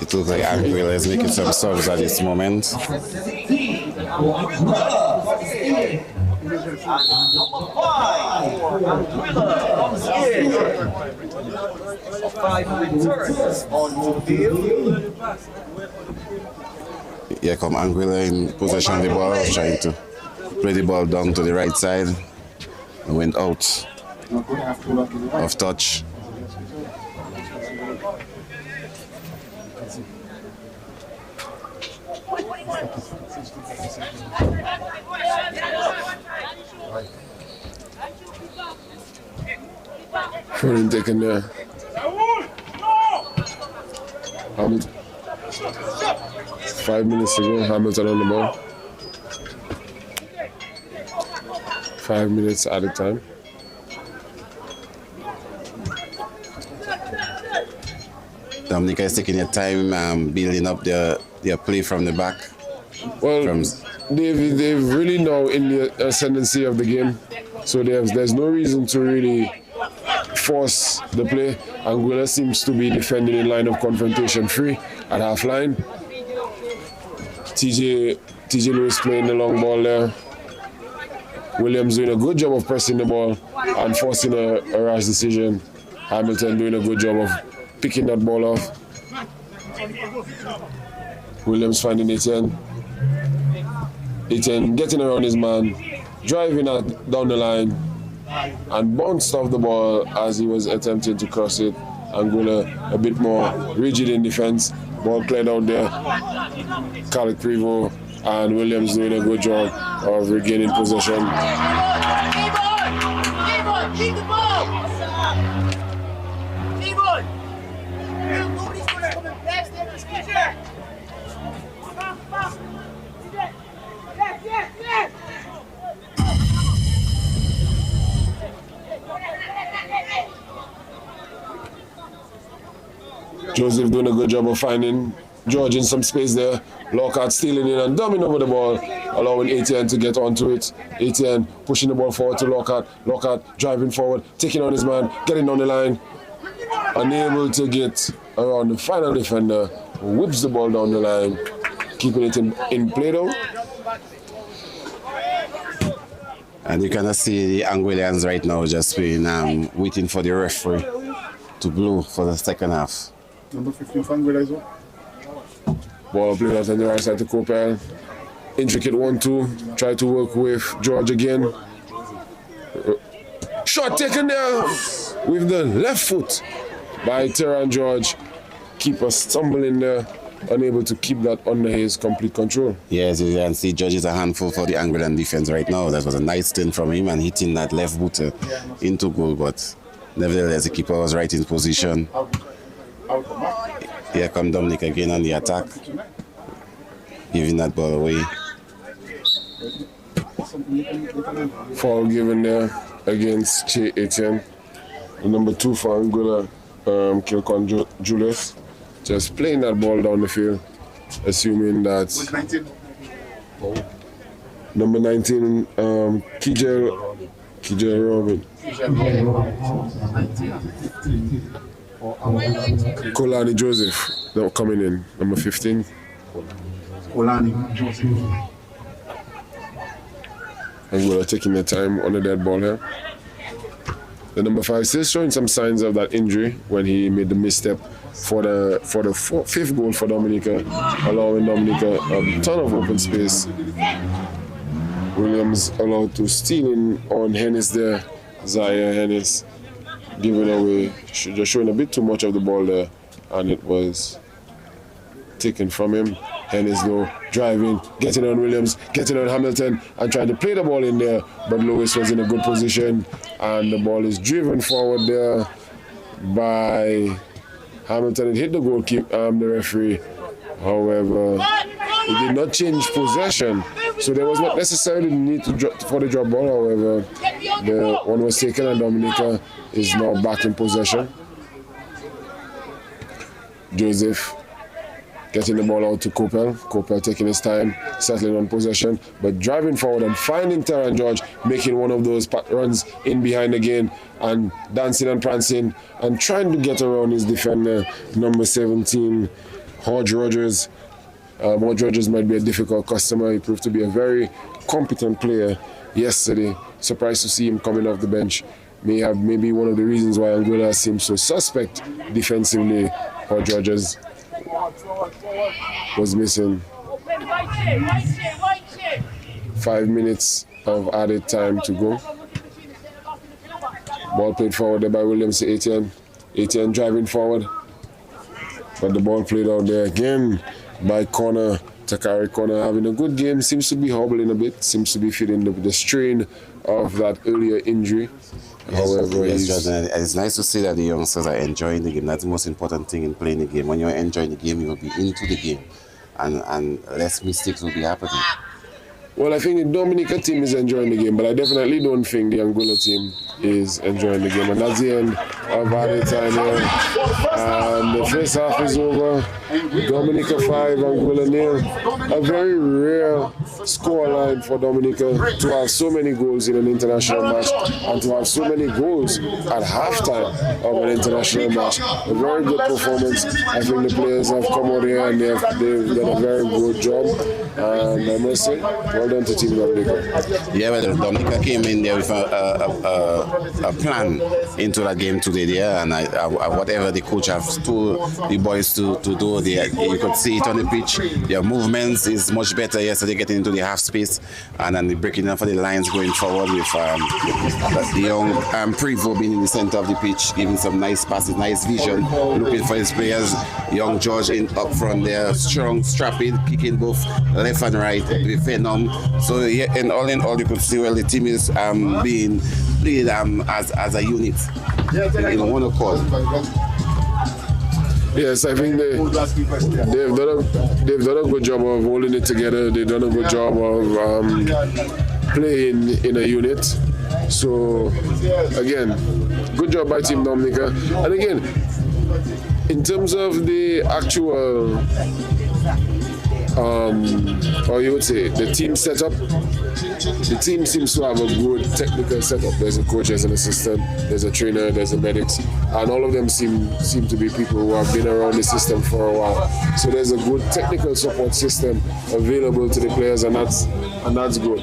It looks like Anguilla is making some subs at this moment. Here come Anguilla in possession of the ball, trying to play the ball down to the right side. And went out of touch. Running taken there. Hamilton. 5 minutes ago, Hamilton on the ball. 5 minutes at a time. Dominica is taking their time building up their play from the back. Well, they've really now in the ascendancy of the game, so there's no reason to really force the play. Anguilla seems to be defending in line of confrontation free at half line. TJ Lewis playing the long ball there. Williams doing a good job of pressing the ball and forcing a rash decision. Hamilton doing a good job of picking that ball off. Williams finding Etienne. Etienne getting around his man, driving down the line, and bounced off the ball as he was attempting to cross it. Anguilla a bit more rigid in defense. Ball cleared out there. Khaled Prevost and Williams doing a good job of regaining possession. Keep the ball! Keep on! Nobody's going to come and pass there. Yes! Joseph doing a good job of finding George in some space there. Lockhart stealing in and dumbing over the ball, allowing Etienne to get onto it. Etienne pushing the ball forward to Lockhart. Lockhart driving forward, taking on his man, getting on the line. Unable to get around the final defender, who whips the ball down the line, keeping it in play though. And you can see the Anguillians right now just being waiting for the referee to blow for the second half. Number 15 for Anguilla as well. Ball played out on the right side to Copel. Intricate 1-2. Try to work with George again. Shot taken there with the left foot by Terran George. Keeper stumbling there, unable to keep that under his complete control. Yes, you can see George is a handful for the Anguillan defense right now. That was a nice turn from him and hitting that left boot into goal, but nevertheless the keeper was right in position. Here comes Dominica again on the attack, giving that ball away. Foul given there against Che Etienne. The number 2 for Anguilla, Kilcon Julius, just playing that ball down the field, assuming that number 19, Kijel Robin. Kolani Joseph, now coming in, number 15. Kolani Joseph. Anguilla taking their time on the dead ball here. The number 5 still showing some signs of that injury when he made the misstep for the fifth goal for Dominica, allowing Dominica a ton of open space. Williams allowed to steal in on Hennis there. Zaire Hennis giving away, just showing a bit too much of the ball there, and it was taken from him. Hennis though driving, getting on Williams, getting on Hamilton, and trying to play the ball in there, but Lewis was in a good position, and the ball is driven forward there by Hamilton. It hit the goalkeeper, the referee. However, he did not change possession, so there was not necessarily the need to for the drop ball. However, the one was taken, and Dominica is now back in possession. Joseph getting the ball out to Coppell. Coppell taking his time, settling on possession, but driving forward and finding Terran George, making one of those runs in behind again and dancing and prancing and trying to get around his defender, number 17, Hodge Rogers. Hodge Rogers might be a difficult customer. He proved to be a very competent player yesterday. Surprised to see him coming off the bench. Maybe one of the reasons why Anguilla seems so suspect defensively. Hodge Rogers was missing 5 minutes of added time to go. Ball played forward there by Williams to Etienne. Etienne driving forward, but the ball played out there again by Connor. Takari Connor having a good game, seems to be hobbling a bit, seems to be feeling the strain of that earlier injury. However, it's nice to see that the youngsters are enjoying the game. That's the most important thing in playing the game. When you're enjoying the game, you'll be into the game, and less mistakes will be happening. Well, I think the Dominica team is enjoying the game, but I definitely don't think the Anguilla team is enjoying the game. And that's the end of added time here. And the first half is over. Dominica 5, Anguilla 0. A very rare scoreline for Dominica to have so many goals in an international match and to have so many goals at halftime of an international match. A very good performance. I think the players have come out here and they've done a very good job. And I must say, well done to Team Dominica. Yeah, well, Dominica came in there with a plan into that game today there, and whatever the coach has told the boys to do, you could see it on the pitch. Their movements is much better yesterday, getting into the half space, and then breaking down for the lines going forward with the young Prevo being in the center of the pitch, giving some nice passes, nice vision, looking for his players. Young George up front there, strong, strapping, kicking both left and right with Venom. So yeah, and all in all, you could see the team is being played as a unit in one accord. Yes, I think they've done a good job of holding it together. They've done a good job of playing in a unit. So again, good job by Team Dominica. And again, in terms of the actual, or you would say, the team setup, the team seems to have a good technical setup. There's a coach, there's an assistant, there's a trainer, there's a medics, and all of them seem to be people who have been around the system for a while. So there's a good technical support system available to the players, and that's good.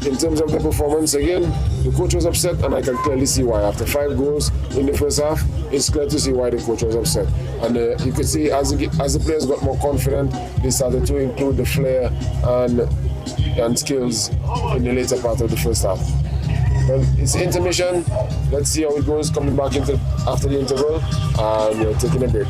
In terms of the performance, again, the coach was upset, and I can clearly see why. After 5 goals in the first half, it's clear to see why the coach was upset. And you could see as the players got more confident, they started to include the flair and skills in the later part of the first half. Well, it's intermission. Let's see how it goes coming back after the interval, and we're taking a break.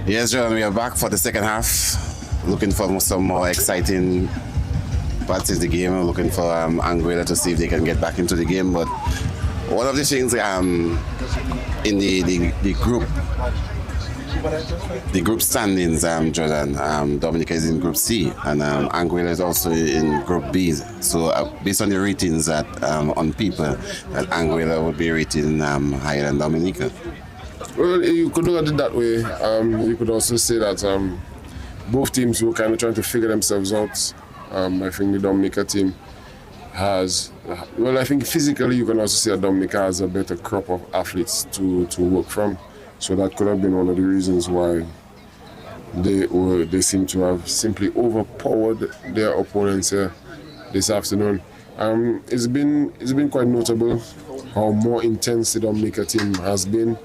Yes, John, we are back for the second half. Looking for some more exciting parts of the game. Looking for Anguilla to see if they can get back into the game. But one of the things in the group standings, Jordan, Dominica is in Group C, and Anguilla is also in Group B. So based on the ratings that on people, that Anguilla would be rating higher than Dominica. Well, you could look at it that way. You could also say that both teams were kind of trying to figure themselves out. I think the Dominica team has, well, I think physically you can also say that Dominica has a better crop of athletes to work from. So that could have been one of the reasons why they seem to have simply overpowered their opponents here this afternoon. It's been quite notable how more intense the Dominica team has been,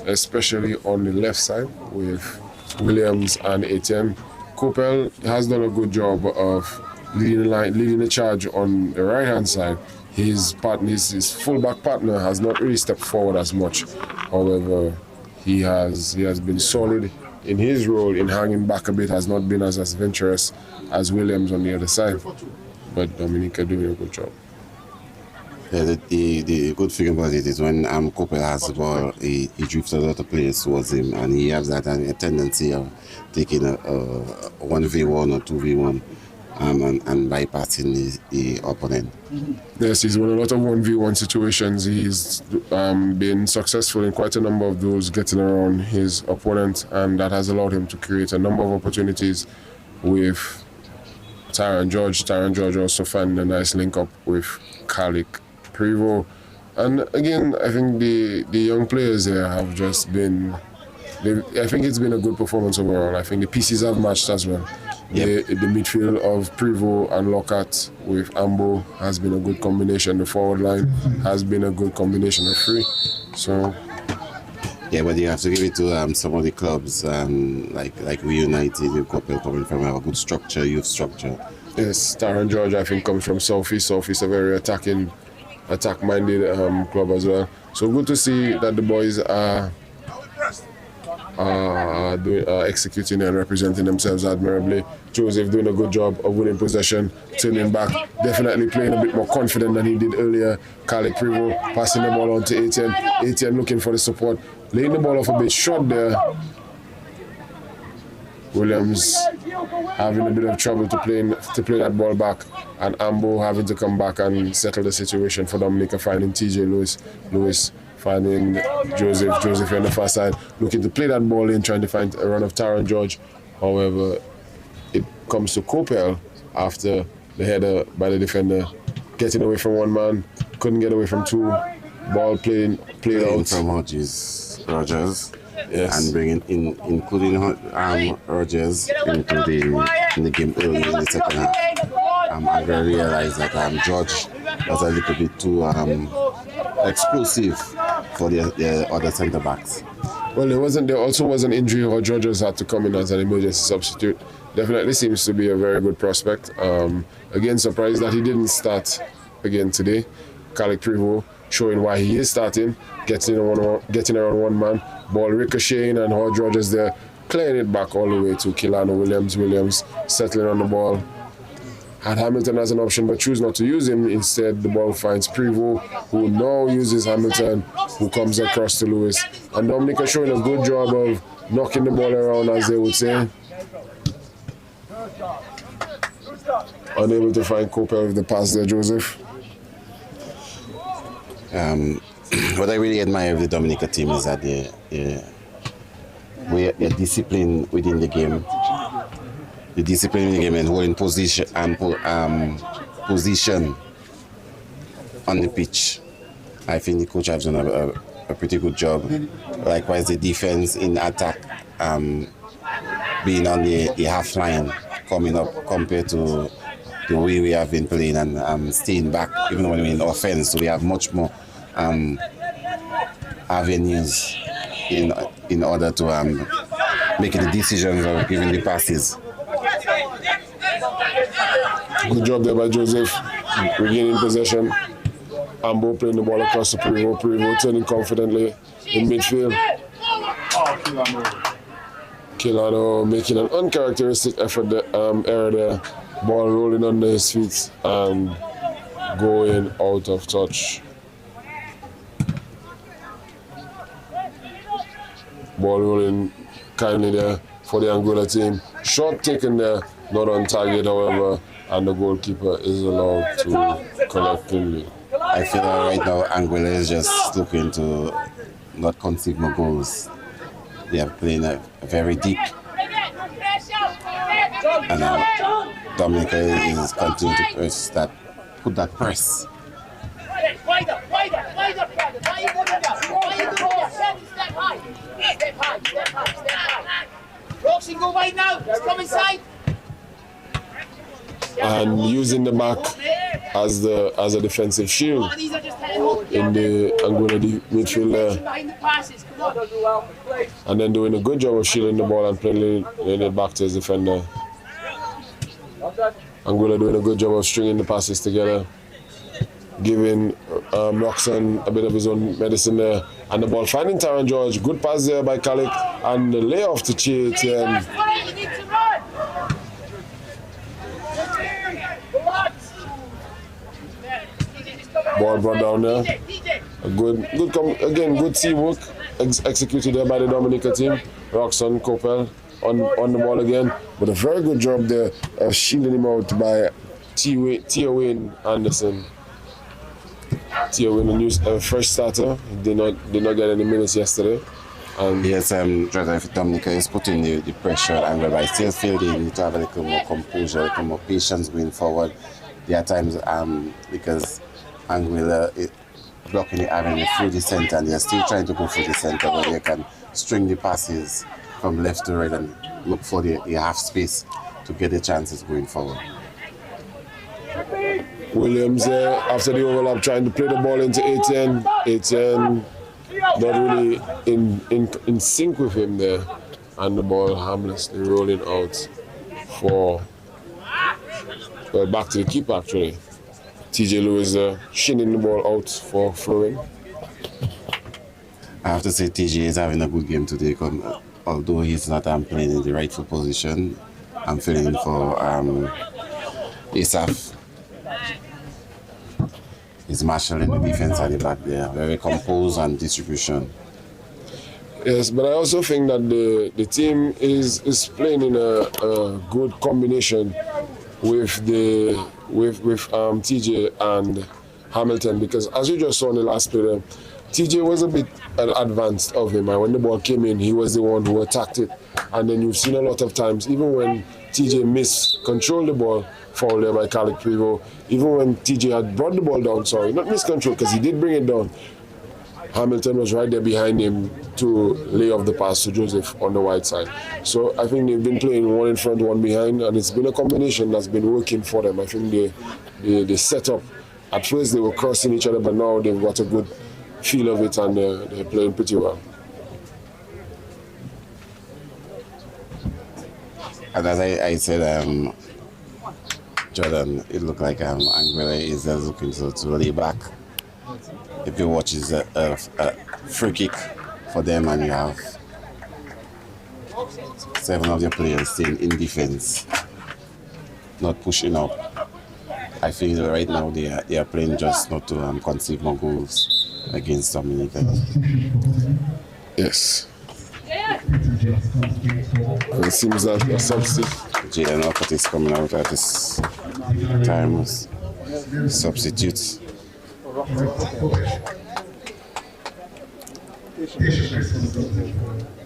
especially on the left side with Williams and Etienne. Coppell has done a good job of leading the charge on the right-hand side. His full-back partner has not really stepped forward as much. However, he has been solid in his role in hanging back a bit, has not been as adventurous as Williams on the other side. But Dominica doing a good job. Yeah, the good thing about it is when Coppell has the ball, he drifts a lot of players towards him, and he has that a tendency of taking a 1v1 or 2v1 and bypassing the opponent. Yes, he's won a lot of 1v1 situations. He's been successful in quite a number of those, getting around his opponent, and that has allowed him to create a number of opportunities with Tyron George. Tyron George also found a nice link up with Kalik Prevo. And again, I think the young players here have just been, I think it's been a good performance overall. I think the pieces have matched as well. Yep. The midfield of Prevo and Lockhart with Ambo has been a good combination. The forward line has been a good combination of three. So yeah, but you have to give it to some of the clubs like We United, with Coppell coming from a good structure, youth structure. Yes, Tyron George I think comes from Southeast. Southeast a very attack-minded club as well. So good to see that the boys are executing and representing themselves admirably. Joseph doing a good job of winning possession, turning back, definitely playing a bit more confident than he did earlier. Kalik Prevo passing the ball on to Etienne. Etienne looking for the support, laying the ball off a bit short there. Williams having a bit of trouble to play that ball back, and Ambo having to come back and settle the situation for Dominica, finding TJ Lewis finding Joseph on the far side, looking to play that ball in, trying to find a run of Tyron George. However, it comes to Coppell after the header by the defender, getting away from one man, couldn't get away from two, ball played out from Rogers. Yes. And bringing in, including Rogers into the game early in the second half. I realized that George was a little bit too explosive for the other centre backs. Well, there also was an injury where Rogers had to come in as an emergency substitute. Definitely seems to be a very good prospect. Again, surprised that he didn't start again today. Kalik Prevo showing why he is starting, getting around one man, ball ricocheting, and Hodge Rogers there clearing it back all the way to Kilano Williams. Williams settling on the ball. Had Hamilton as an option but choose not to use him. Instead, the ball finds Prevo, who now uses Hamilton, who comes across to Lewis. And Dominica showing a good job of knocking the ball around, as they would say. Unable to find Coppell with the pass there, Joseph. What I really admire of the Dominica team is that they're disciplined within the game. The discipline in the game and holding position position on the pitch. I think the coach has done a pretty good job. Likewise, the defense in attack, being on the half line, coming up compared to the way we have been playing and staying back, even when we're in offense. So we have much more avenues in order to make the decisions of giving the passes. Good job there by Joseph, regaining possession. Ambo playing the ball across the Prevo. Prevo turning confidently in midfield. Kilano making an uncharacteristic effort error there. Ball rolling under his feet and going out of touch. Ball rolling kindly there for the Anguilla team. Shot taken there, not on target, however, and the goalkeeper is allowed to collect cleanly. I feel that right now Anguilla is just looking to not concede more goals. They are playing very deep, and Dominica is continuing to press that, put that press. And using the back as a defensive shield in the Anguilla midfield there. And then doing a good job of shielding the ball and playing it back to his defender. Anguilla doing a good job of stringing the passes together, giving Roxanne a bit of his own medicine there. And the ball finding Taron George. Good pass there by Kalik. And the layoff to Chietian. Ball brought down there. Good teamwork executed there by the Dominica team. Roxanne Coppel on the ball again. But a very good job there of shielding him out by Tia Wayne Anderson. Tia Wayne, the new fresh starter, did not get any minutes yesterday. And yes, Dominica is putting the pressure on Anguilla. I still feel they need to have a little more composure, a little more patience going forward. There are times because Anguilla is blocking the avenue through the center, and they're still trying to go through the center, but they can string the passes from left to right and look for the half space to get the chances going forward. Williams after the overlap trying to play the ball into Etienne not really in sync with him there, and the ball harmlessly rolling out for back to the keeper actually. TJ Lewis shinning the ball out for throwing. I have to say TJ is having a good game today, although he's not playing in the rightful position. I'm feeling for Asaf. He's marshalling the defense at the back there, very composed and distribution. Yes, but I also think that the team is playing in a good combination with TJ and Hamilton, because as you just saw in the last play there, TJ was a bit advanced of him, and when the ball came in, he was the one who attacked it. And then you've seen a lot of times, even when TJ miscontrolled the ball, foul there by Kalik Prevo, even when TJ had brought the ball down, not miscontrolled, because he did bring it down, Hamilton was right there behind him to lay off the pass to Joseph on the wide side. So I think they've been playing one in front, one behind, and it's been a combination that's been working for them. I think they set up. At first they were crossing each other, but now they've got a good feel of it, and they're playing pretty well. And as I said, Jordan, it looked like Anguilla is looking to lay back. If you watch, it's a free kick for them, and you have 7 of their players staying in defense, not pushing up. I feel right now they are playing just not to concede more goals against Dominica. Yes. It seems that a substitute. Jaden Alcott is coming out at this time as substitute.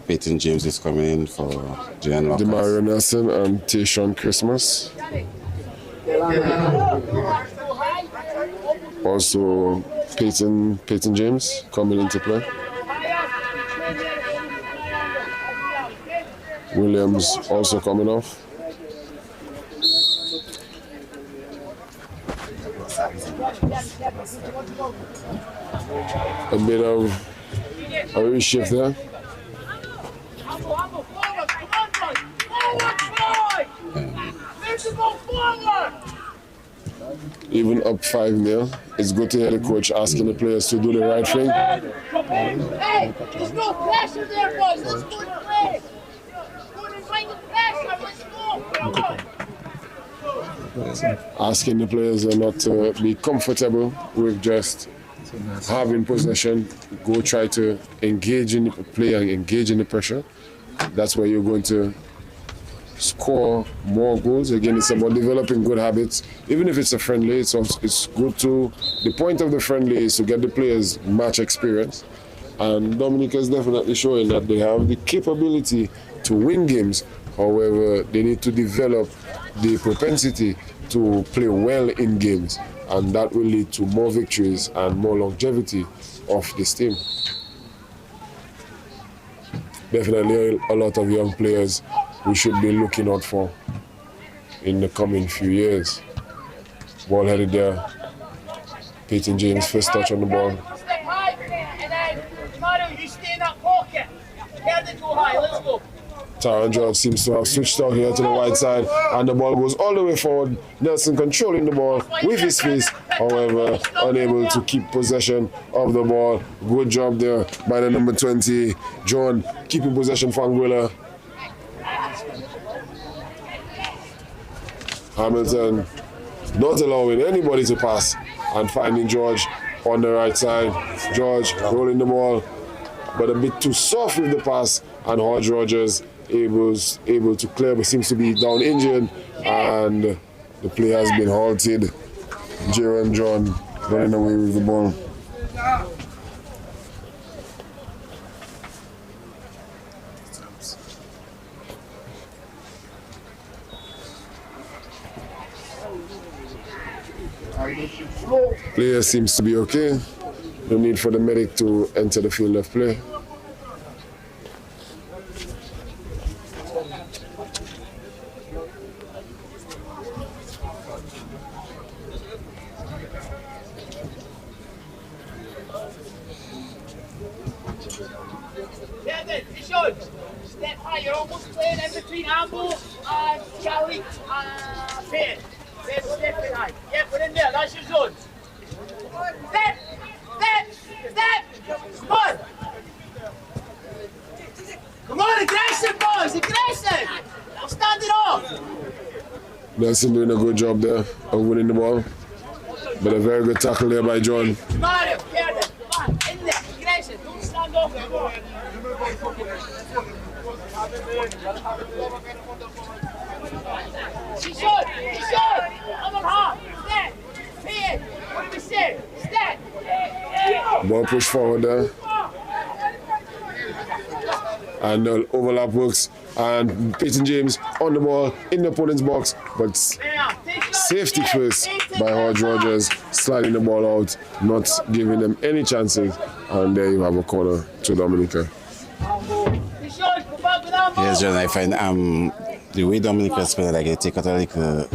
Peyton James is coming in for Jaden Alcott. Demario Nelson and Tayshawn Christmas. Also Peyton James coming into play. Williams also coming off. A bit of a reshift there. even up 5-0, it's good to hear the coach asking the players to do the right thing. Hey, there's no pressure there, boys. Let's go to play. Go to bring the pressure. Let's go. Asking the players not to be comfortable with just having possession. Go try to engage in the play and engage in the pressure. That's where you're going to score more goals. Again, it's about developing good habits. Even if it's a friendly, it's good to, the point of the friendly is to get the players match experience. And Dominica is definitely showing that they have the capability to win games. However, they need to develop the propensity to play well in games. And that will lead to more victories and more longevity of this team. Definitely a lot of young players we should be looking out for in the coming few years. Ball headed there. Peyton James first touch on the ball. Step high, and then Mario, you stay in that pocket. Head it go high. Let's go. Taron George seems to have switched out here to the wide side, and the ball goes all the way forward. Nelson controlling the ball with his face, however, unable to keep possession of the ball. Good job there by the number 20, John, keeping possession for Anguilla. Hamilton not allowing anybody to pass and finding George on the right side. George rolling the ball, but a bit too soft with the pass, and Hodge Rogers able to clear, but seems to be down injured, and the play has been halted. Jerome John running away with the ball. Player seems to be okay. No need for the medic to enter the field of play. Kevin, you should step high. You're almost playing in between Ambo and Charlie and Payne. Step high. Yeah, put in there. That's your zone. Step. Come on. Come on, aggression, boys. Aggression. Now stand it off. Nelson doing a good job there of winning the ball. But a very good tackle there by John. Mario, Kevin. Come on, in there. Aggression. Don't stand off. Come on. She should. I'm on half. Stand. Pay. What do we say? Stand. Ball push forward there. And the overlap works. And Peyton James on the ball in the opponent's box. But safety first by Hodge Rogers, sliding the ball out, not giving them any chances. And there you have a corner to Dominica. Yes, John, I find the way Dominica is playing, like they take out a little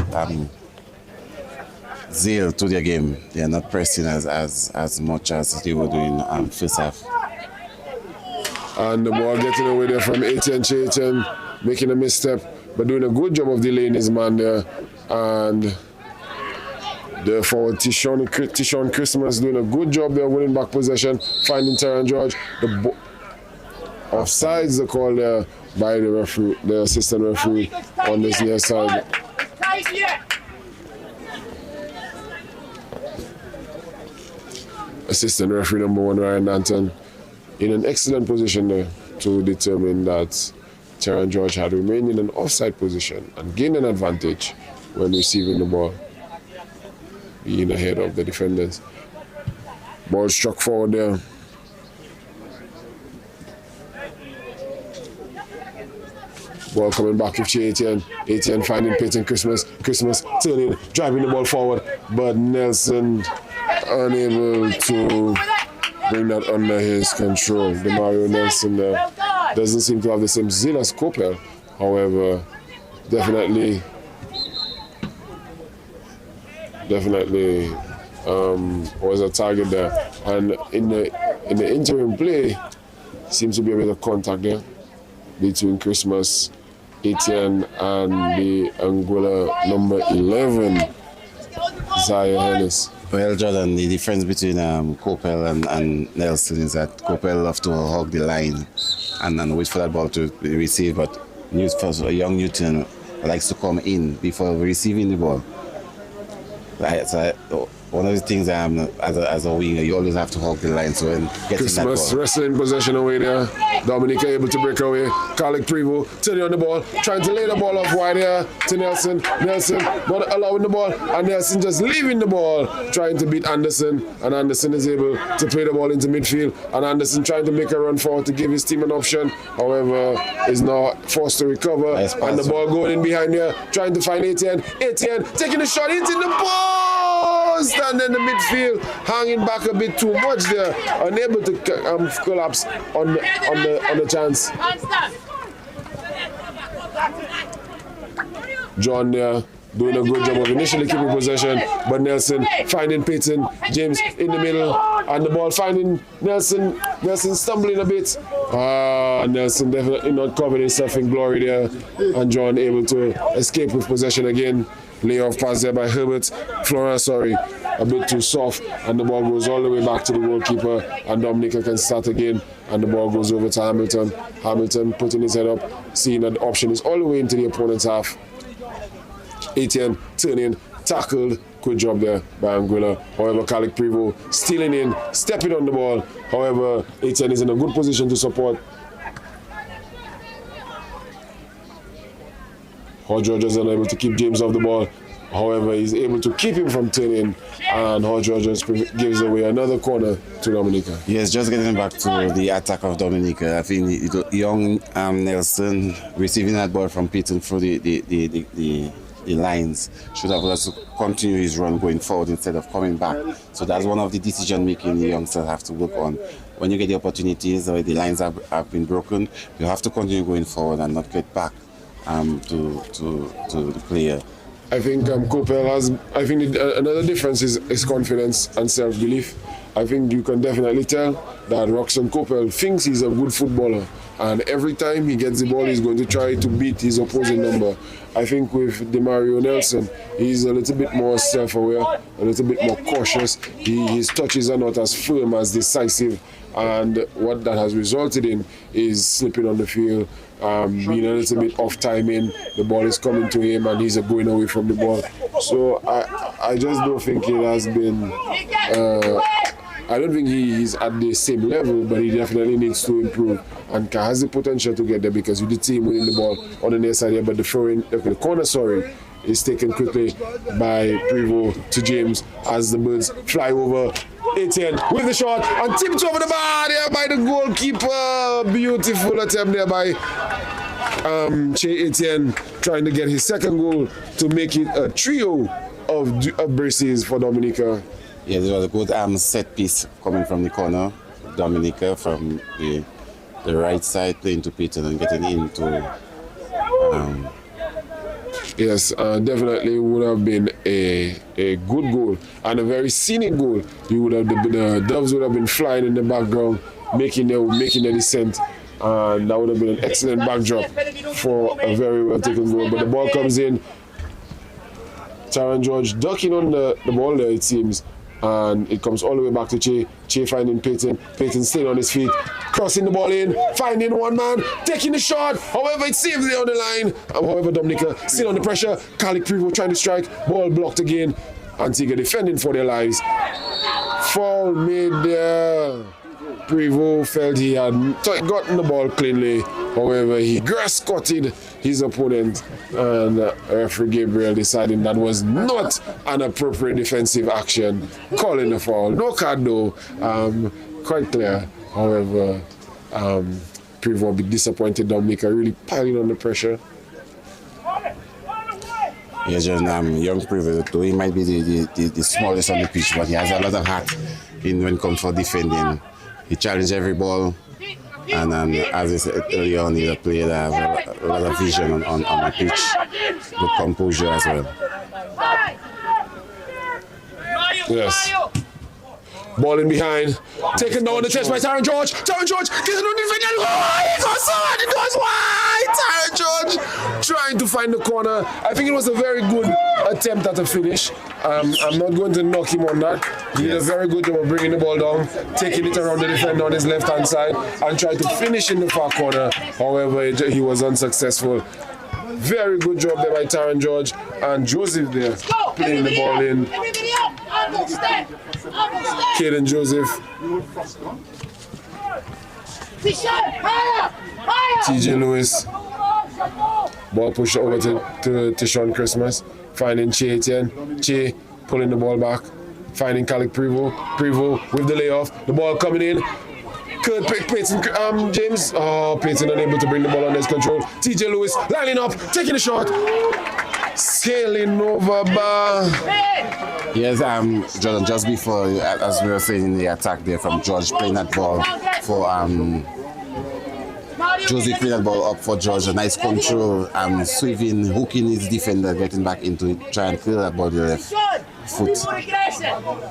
zeal to their game. They are not pressing as much as they were doing first half. And the ball getting away there from Etienne Chaitin, making a misstep, but doing a good job of delaying his man there. And the forward Tishon Christmas doing a good job there, winning back possession, finding Taron George. The offsides the call there by the referee, the assistant referee on this near side. Assistant referee number 1, Ryan Danton, in an excellent position there to determine that Taron George had remained in an offside position and gained an advantage when receiving the ball, being ahead of the defenders. Ball struck forward there. Ball coming back with Etienne. Etienne finding Peyton Christmas. Christmas turning, driving the ball forward, but Nelson unable to bring that under his control. Mario Nelson doesn't seem to have the same zeal as Coppell. However, definitely was a target there. And in the interim play, seems to be a bit of contact there between Christmas, Etienne, and the Anguilla number 11, Isaiah Ellis. Well, Jordan, the difference between Coppell and Nelson is that Coppell love to hug the line and wait for that ball to be received, but a young Newton likes to come in before receiving the ball. One of the things as a winger, you always have to hug the line. So when getting that Christmas ball. wrestling possession away there. Dominica able to break away. Carlick Prevost turning on the ball, trying to lay the ball off wide here to Nelson. Nelson not allowing the ball, and Nelson just leaving the ball, trying to beat Anderson. And Anderson is able to play the ball into midfield. And Anderson trying to make a run forward to give his team an option. However, is now forced to recover. Nice And the ball going in behind here, trying to find Etienne. Etienne taking the shot, hitting the ball. Standing in the midfield, hanging back a bit too much there, unable to collapse on the chance. John there doing a good job of initially keeping possession, but Nelson finding Peyton James in the middle, and the ball finding Nelson. Nelson stumbling a bit. Nelson definitely not covering himself in glory there, and John able to escape with possession again. Layoff pass there by Herbert. Florence, a bit too soft, and the ball goes all the way back to the goalkeeper, and Dominica can start again, and the ball goes over to Hamilton. Hamilton putting his head up, seeing that the option is all the way into the opponent's half. Etienne turning, tackled, good job there by Anguilla. However, Carlick Prevost stealing in, stepping on the ball. However, Etienne is in a good position to support. Hodge Rogers is unable to keep James off the ball. However, he's able to keep him from turning, and Hodge Rogers gives away another corner to Dominica. Yes, just getting back to the attack of Dominica. I think young Nelson receiving that ball from Peyton through the lines should have let to continue his run going forward instead of coming back. So that's one of the decision making the youngsters have to work on. When you get the opportunities or the lines have been broken, you have to continue going forward and not get back to the player. I think Coppell has. I think another difference is confidence and self-belief. I think you can definitely tell that Roxon Coppell thinks he's a good footballer, and every time he gets the ball, he's going to try to beat his opposing number. I think with Demario Nelson, he's a little bit more self-aware, a little bit more cautious. His touches are not as firm, as decisive, and what that has resulted in is slipping on the field, being a little bit off timing. The ball is coming to him, and he's going away from the ball. So I just don't think it has been. I don't think he's at the same level, but he definitely needs to improve and has the potential to get there, because with the team winning the ball on the near side here, but the corner, is taken quickly by Prevost to James as the birds fly over. Etienne with the shot and tipped over the bar there by the goalkeeper. Beautiful attempt there by Che Etienne, trying to get his second goal to make it a trio of braces for Dominica. Yeah, there was a good set piece coming from the corner. Dominica from the right side playing to Peyton and getting into. Yes, definitely would have been a good goal and a very scenic goal. The doves would have been flying in the background, making their descent, and that would have been an excellent backdrop for a very well taken goal. But the ball comes in. Taron George ducking on the ball there, it seems, and it comes all the way back to Che. Che finding Peyton. Peyton staying on his feet, crossing the ball in, finding one man, taking the shot. However, it's saved there on the line. However, Dominica still under pressure. Carlick Prevost trying to strike, ball blocked again. Antigua defending for their lives. Foul made there. Prevost felt he had gotten the ball cleanly. However, he grass-cutted his opponent, and referee Gabriel deciding that was not an appropriate defensive action, calling the foul. No card though, quite clear. However, Prevost be disappointed. Dominica really piling on the pressure. Yeah, just young Prevost, though he might be the smallest on the pitch, but he has a lot of heart when it comes for defending. He challenged every ball, and as I said earlier on, he's a player that has a lot of vision on the pitch, good composure as well. Yes. Ball in behind, taken down the chest by Taron George. Taron George getting on the defender. Oh, he goes wide. It goes wide. Taron George trying trying to find the corner. I think it was a very good attempt at a finish. I'm not going to knock him on that. He did a very good job of bringing the ball down, taking it around the defender on his left-hand side, and tried to finish in the far corner. However, he was unsuccessful. Very good job there by Taron George and Joseph there playing the ball in. Caden Joseph. TJ Lewis. Ball pushed over to Sean Christmas. Finding Che Etienne. Che pulling the ball back. Finding Calic Prevost. Prevost with the layoff. The ball coming in. Good pick, Peyton James. Oh, Peyton unable to bring the ball under his control. TJ Lewis lining up, taking a shot. Sailing over bar. Yes, Jordan, just before, as we were saying in the attack there from George playing that ball for Joseph playing that ball up for George. A nice control, sweeping, hooking his defender, getting back into it, trying to clear that ball with the left foot.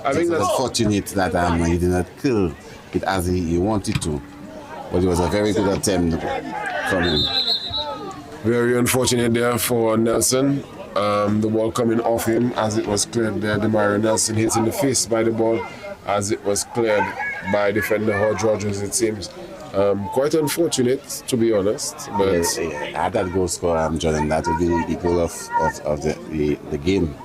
I think that's fortunate that he did not kill it as he wanted to, but it was a very good attempt from him. Very unfortunate there for Nelson. The ball coming off him as it was cleared there. Demario Nelson hit in the face by the ball as it was cleared by defender Hodge Rogers, it seems. Quite unfortunate, to be honest. But yes, had that goal score, Jordan, that would be the goal of the game.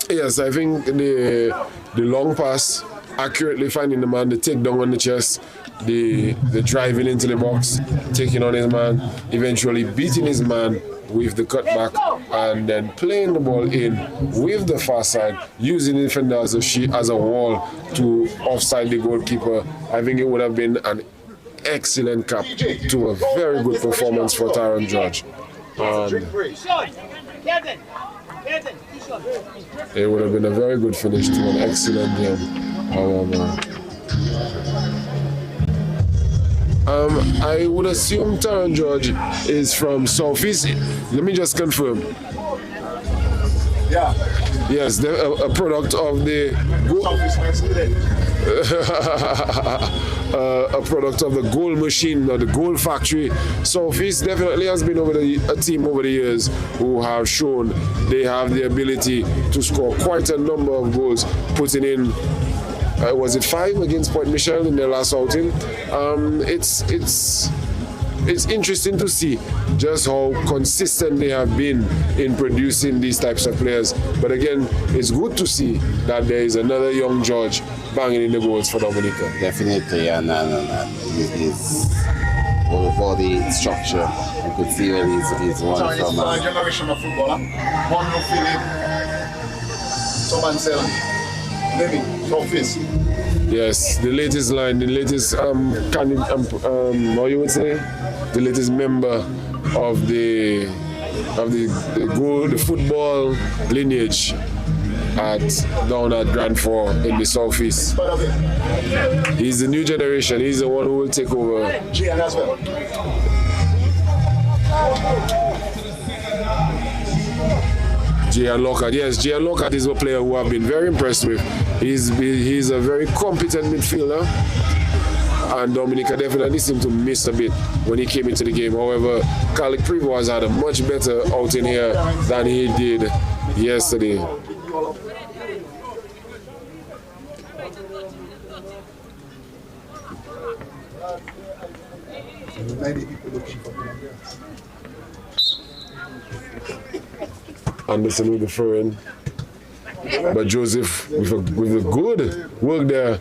Yes, I think the long pass, accurately finding the man, the takedown on the chest, the driving into the box, taking on his man, eventually beating his man with the cutback, and then playing the ball in with the far side, using the defender as a wall to offside the goalkeeper. I think it would have been an excellent cap to a very good performance for Taron George. It would have been a very good finish to an excellent game. However, I would assume Taron George is from Southeast. Let me just confirm. Yeah. Yes, a product of the a product of the goal machine or the goal factory. Southeast definitely has been a team over the years who have shown they have the ability to score quite a number of goals, putting in. Was it 5 against Point Michel in their last outing? It's interesting to see just how consistent they have been in producing these types of players. But again, it's good to see that there is another young George banging in the goals for Dominica. Definitely, and his whole body structure, you could see where he's one from. It's a generation of footballer. One of Philip, someone sell, living, Southeast. Yes, the latest line, the latest how you would say, the latest member of the football lineage down at Grand Four in the Southeast. He's the new generation. He's the one who will take over. Gian as well. Gian Lockhart, yes, Gian Lockhart is a player who I've been very impressed with. He's a very competent midfielder, and Dominica definitely seemed to miss a bit when he came into the game. However, Calic Prevost has had a much better outing here than he did yesterday. Anderson with the throw in, but Joseph with a good work there,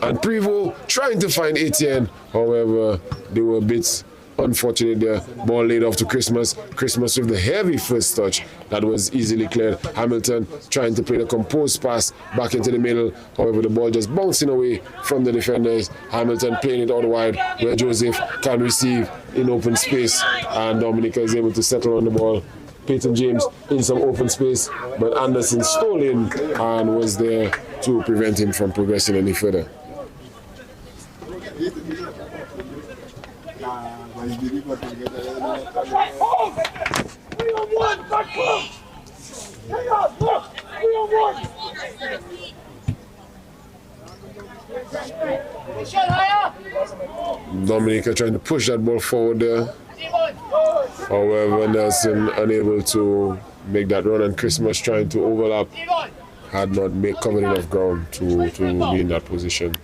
and Prevost trying to find Etienne. However, they were a bit unfortunate there. Ball laid off to Christmas. Christmas with the heavy first touch that was easily cleared. Hamilton trying to play the composed pass back into the middle. However, the ball just bouncing away from the defenders. Hamilton playing it out wide where Joseph can receive in open space, and Dominica is able to settle on the ball. Peyton James in some open space, but Anderson stole in and was there to prevent him from progressing any further. Dominica trying to push that ball forward there. However, Nelson unable to make that run, and Christmas trying to overlap had not covered enough ground to be in that position.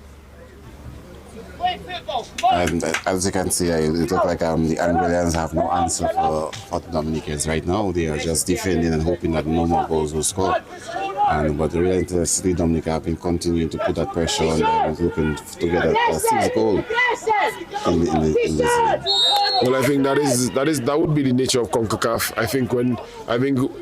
And as you can see, it looks like the Anguillians have no answer for the Dominicans right now. They are just defending and hoping that no more goals will score. But the real interesting, Dominica have been continuing to put that pressure on them and looking to get a sixth goal in this game. Well, I think that would be the nature of CONCACAF. I think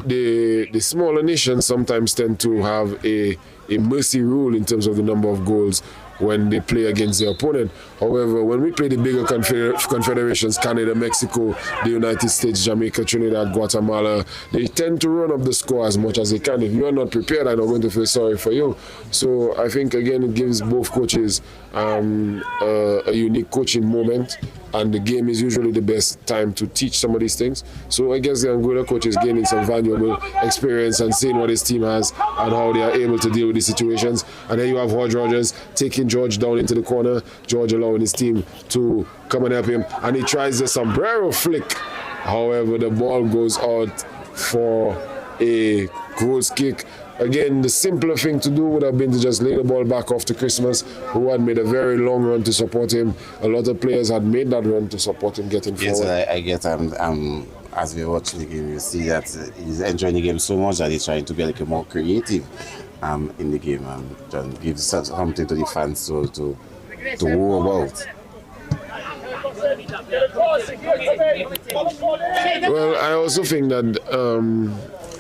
the smaller nations sometimes tend to have a mercy rule in terms of the number of goals when they play against their opponent. However, when we play the bigger confederations, Canada, Mexico, the United States, Jamaica, Trinidad, Guatemala, they tend to run up the score as much as they can. If you are not prepared, I'm not going to feel sorry for you. So I think, again, it gives both coaches a unique coaching moment, and the game is usually the best time to teach some of these things. So I guess the Anguilla coach is gaining some valuable experience and seeing what his team has and how they are able to deal with these situations. And then you have Hodge Rogers taking George down into the corner, George allowing his team to come and help him, and he tries the sombrero flick. However, the ball goes out for a goals kick. Again, the simpler thing to do would have been to just lay the ball back off to Christmas, who had made a very long run to support him. A lot of players had made that run to support him getting forward. Yes, I get as we're watching the game, you see that he's enjoying the game so much that he's trying to be a little more creative in the game and give something to the fans to woo about. Well, I also think that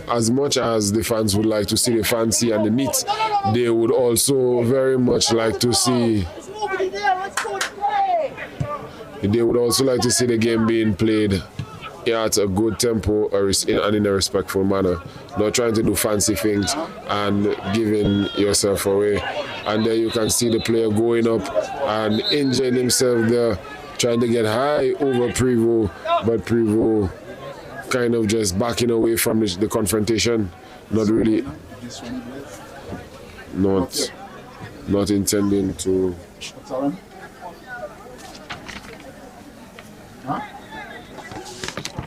as much as the fans would like to see the fancy and the neat, they would also very much like to see the game being played at a good tempo and in a respectful manner. Not trying to do fancy things and giving yourself away. And then you can see the player going up and injuring himself there, trying to get high over Prevost, but Prevost kind of just backing away from the confrontation, not really, not intending to.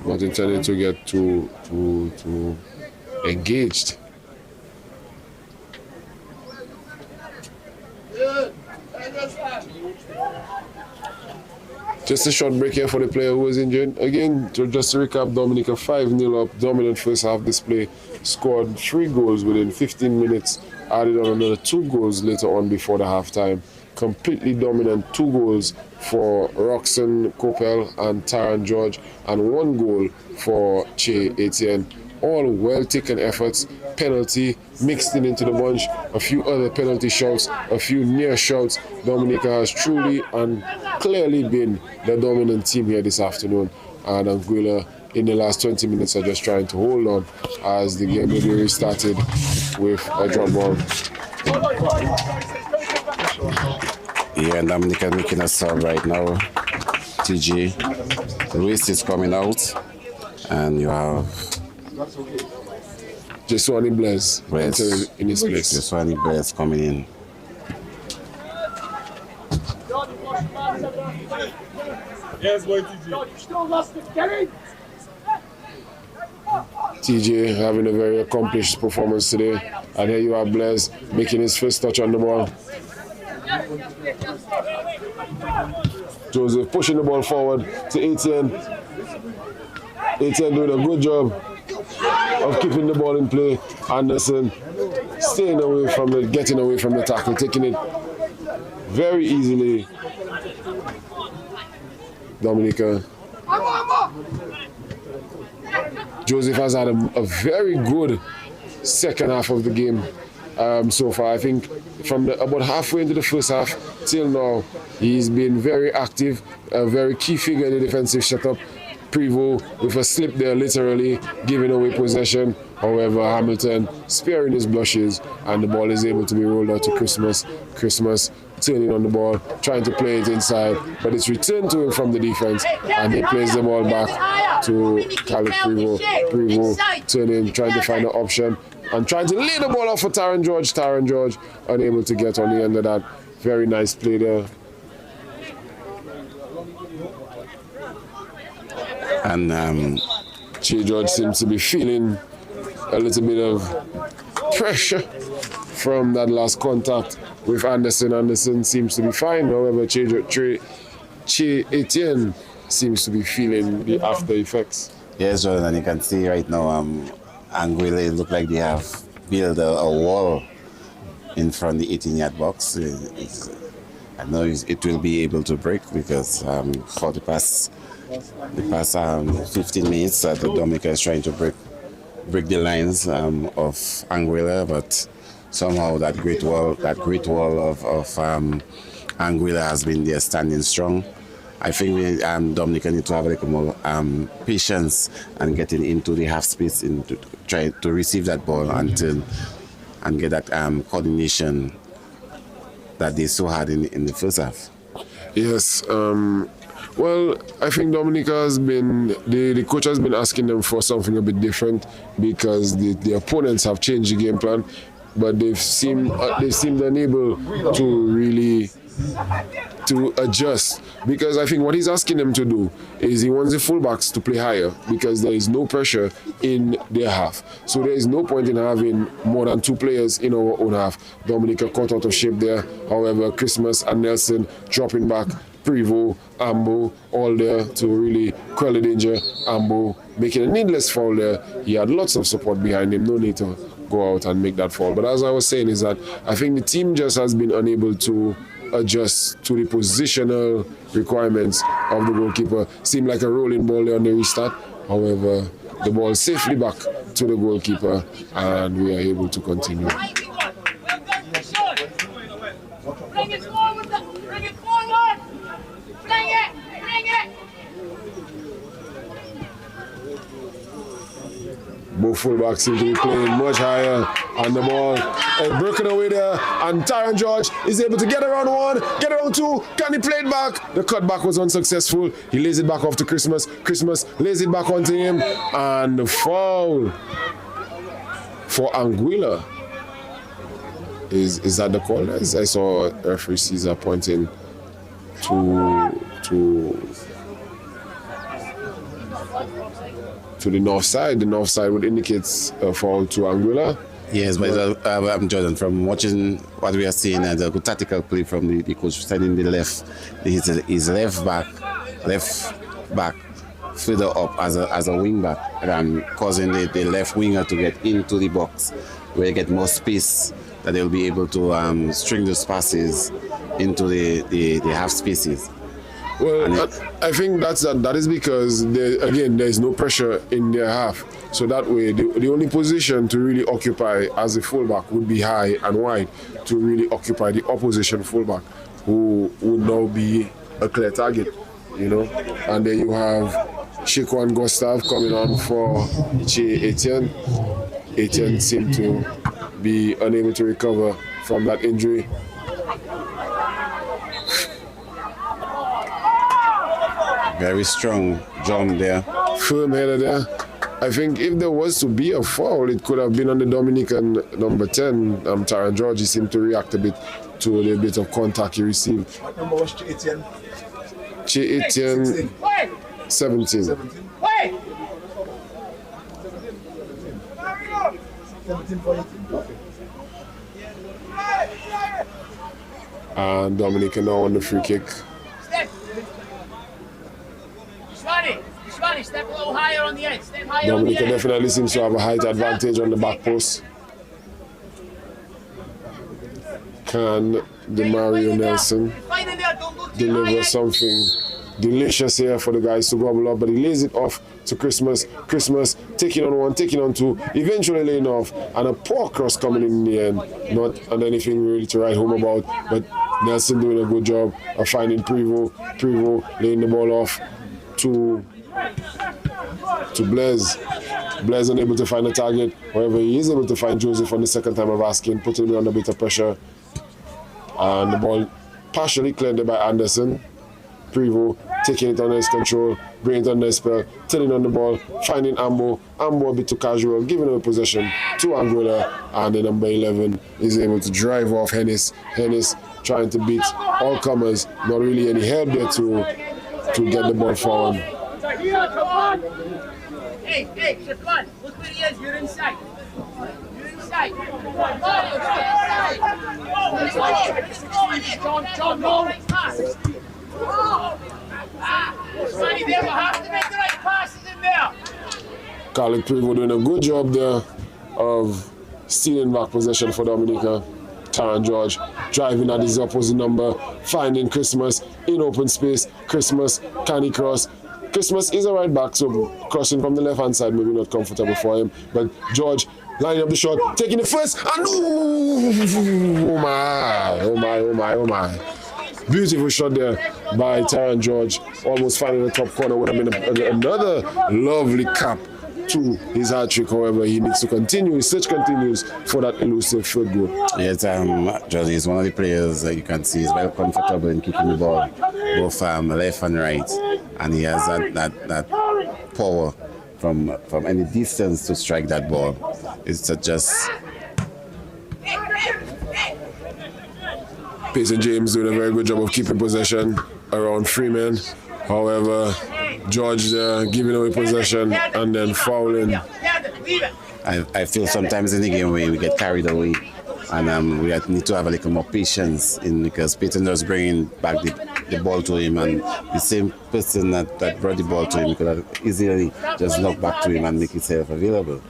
Not intending to get too engaged. Just a short break here for the player who was injured. Again, just to recap, Dominica 5-0 up, dominant first half display, scored 3 goals within 15 minutes, added on another 2 goals later on before the halftime. Completely dominant 2 goals for Roxanne Coppel and Taran George, and 1 goal for Che Etienne. All well-taken efforts, penalty mixed into the bunch, a few other penalty shots, a few near shots. Dominica has truly and clearly been the dominant team here this afternoon, and Anguilla in the last 20 minutes are just trying to hold on as the game will be restarted with a drop ball. Yeah, and Dominica making a sub right now. TJ Luis is coming out, and you have Jeswani Blaise in his place. Jeswani Blaise coming in. Yes, boy, TJ. TJ having a very accomplished performance today, and here you have Blaise making his first touch on the ball. Joseph pushing the ball forward to Etienne. Etienne doing a good job of keeping the ball in play. Anderson staying away from getting away from the tackle, taking it very easily. Dominica. Joseph has had a very good second half of the game so far. I think from about halfway into the first half till now, he's been very active, a very key figure in the defensive setup. Prevost with a slip there, literally giving away possession. However, Hamilton sparing his blushes, and the ball is able to be rolled out to Christmas. Christmas turning on the ball, trying to play it inside, but it's returned to him from the defense, and he plays the ball back to Khaled Prevost. Prevost turning, trying to find an option, and trying to lay the ball off for Taran George. Taran George unable to get on the end of that. Very nice play there. And Che George seems to be feeling a little bit of pressure from that last contact with Anderson. Anderson seems to be fine, however, Che Etienne seems to be feeling the after effects. yes, Jordan, and you can see right now, Anguilla look like they have built a wall in front of the 18-yard box. I know it will be able to break because for the past 15 minutes, the Dominica is trying to break the lines of Anguilla, but somehow that great wall of Anguilla has been there standing strong. I think we Dominica need to have a little more patience and getting into the half space to try to receive that ball and get that coordination that they so had in the first half. Yes. Well, I think Dominica has been, the coach has been asking them for something a bit different because the opponents have changed the game plan, but they've seemed unable to really adjust, because I think what he's asking them to do is he wants the fullbacks to play higher because there is no pressure in their half. So there is no point in having more than 2 players in our own half. Dominica caught out of shape there. However, Christmas and Nelson dropping back, Prevo, Ambo, all there to really quell the danger. Ambo making a needless foul there. He had lots of support behind him. No need to go out and make that foul. But as I was saying is that I think the team just has been unable to adjust to the positional requirements of the goalkeeper. Seemed like a rolling ball there on the restart. However, the ball safely back to the goalkeeper and we are able to continue. Bring it forward! Bring it forward! Bring it! Bring it! Both fullbacks seem to be playing much higher on the ball. And broken away there. And Tyron George is able to get around 1, get around 2. Can he play it back? The cutback was unsuccessful. He lays it back off to Christmas. Christmas lays it back onto him. And the foul for Anguilla. Is that the call? I saw referee Caesar pointing to the north side. The north side would indicate a foul to Anguilla. Yes, but Jordan, from watching what we are seeing as a good tactical play from the coach standing the left, his left back further up as a wing back, and causing the left winger to get into the box where you get more space, that they'll be able to string those passes into the half spaces. Well, I think that is because there is no pressure in their half. So that way, the only position to really occupy as a fullback would be high and wide to really occupy the opposition fullback, who would now be a clear target, you know. And then you have Shekwan Gustav coming on for Che Etienne. Etienne seemed to be unable to recover from that injury. Very strong jump there. Firm header there. I think if there was to be a foul, it could have been on the Dominican number 10, Tyron George. He seemed to react a bit to the bit of contact he received. What number was Che Etienne? Che Etienne, 17. 17 for 18. Okay. And Dominica now on the free kick. Shwani, step a little higher on the edge. Step higher Dominica on the edge. definitely seems to have a height advantage on the back post. Can Mario Nelson deliver something delicious here for the guys to gobble up? But he lays it off to Christmas. Christmas taking on 1, taking on 2, eventually laying off, and a poor cross coming in the end. Not anything really to write home about, but Nelson doing a good job of finding Prevo. Prevo laying the ball off to Blaise. Blaise unable to find a target. However, he is able to find Joseph on the second time of asking, putting him under a bit of pressure. And the ball partially cleared by Anderson. Prevo taking it under his control, bringing it under his spell, turning on the ball, finding Ambo. Ambo a bit too casual, giving away possession to Anguilla, and the number 11 is able to drive off Hennis. Hennis trying to beat all comers. Not really any help there to get the ball forward. Hey, Shafan, look where he is. You're inside. You're inside. John, no. Sonny, there will have to make the right passes in there. Carlick Prevost doing a good job there of stealing back possession for Dominica. Taron George driving at his opposite number, finding Christmas in open space. Christmas, can he cross? Christmas is a right back, so crossing from the left-hand side maybe not comfortable for him. But George lining up the shot, taking the first, and oh my. Beautiful shot there by Taron George, almost finding the top corner. Would have been another lovely cap to his hat-trick. However, he needs to continue, his search continues for that elusive field goal. Yes, George is one of the players that you can see is very comfortable in kicking the ball, both left and right. And he has that power from any distance to strike that ball. It's just... Payson James doing a very good job of keeping possession around Freeman. However, George giving away possession and then fouling. I feel sometimes in the game where we get carried away, and we need to have a little more patience because Payton was bringing back the ball to him, and the same person that brought the ball to him could have easily just knock back to him and make himself available.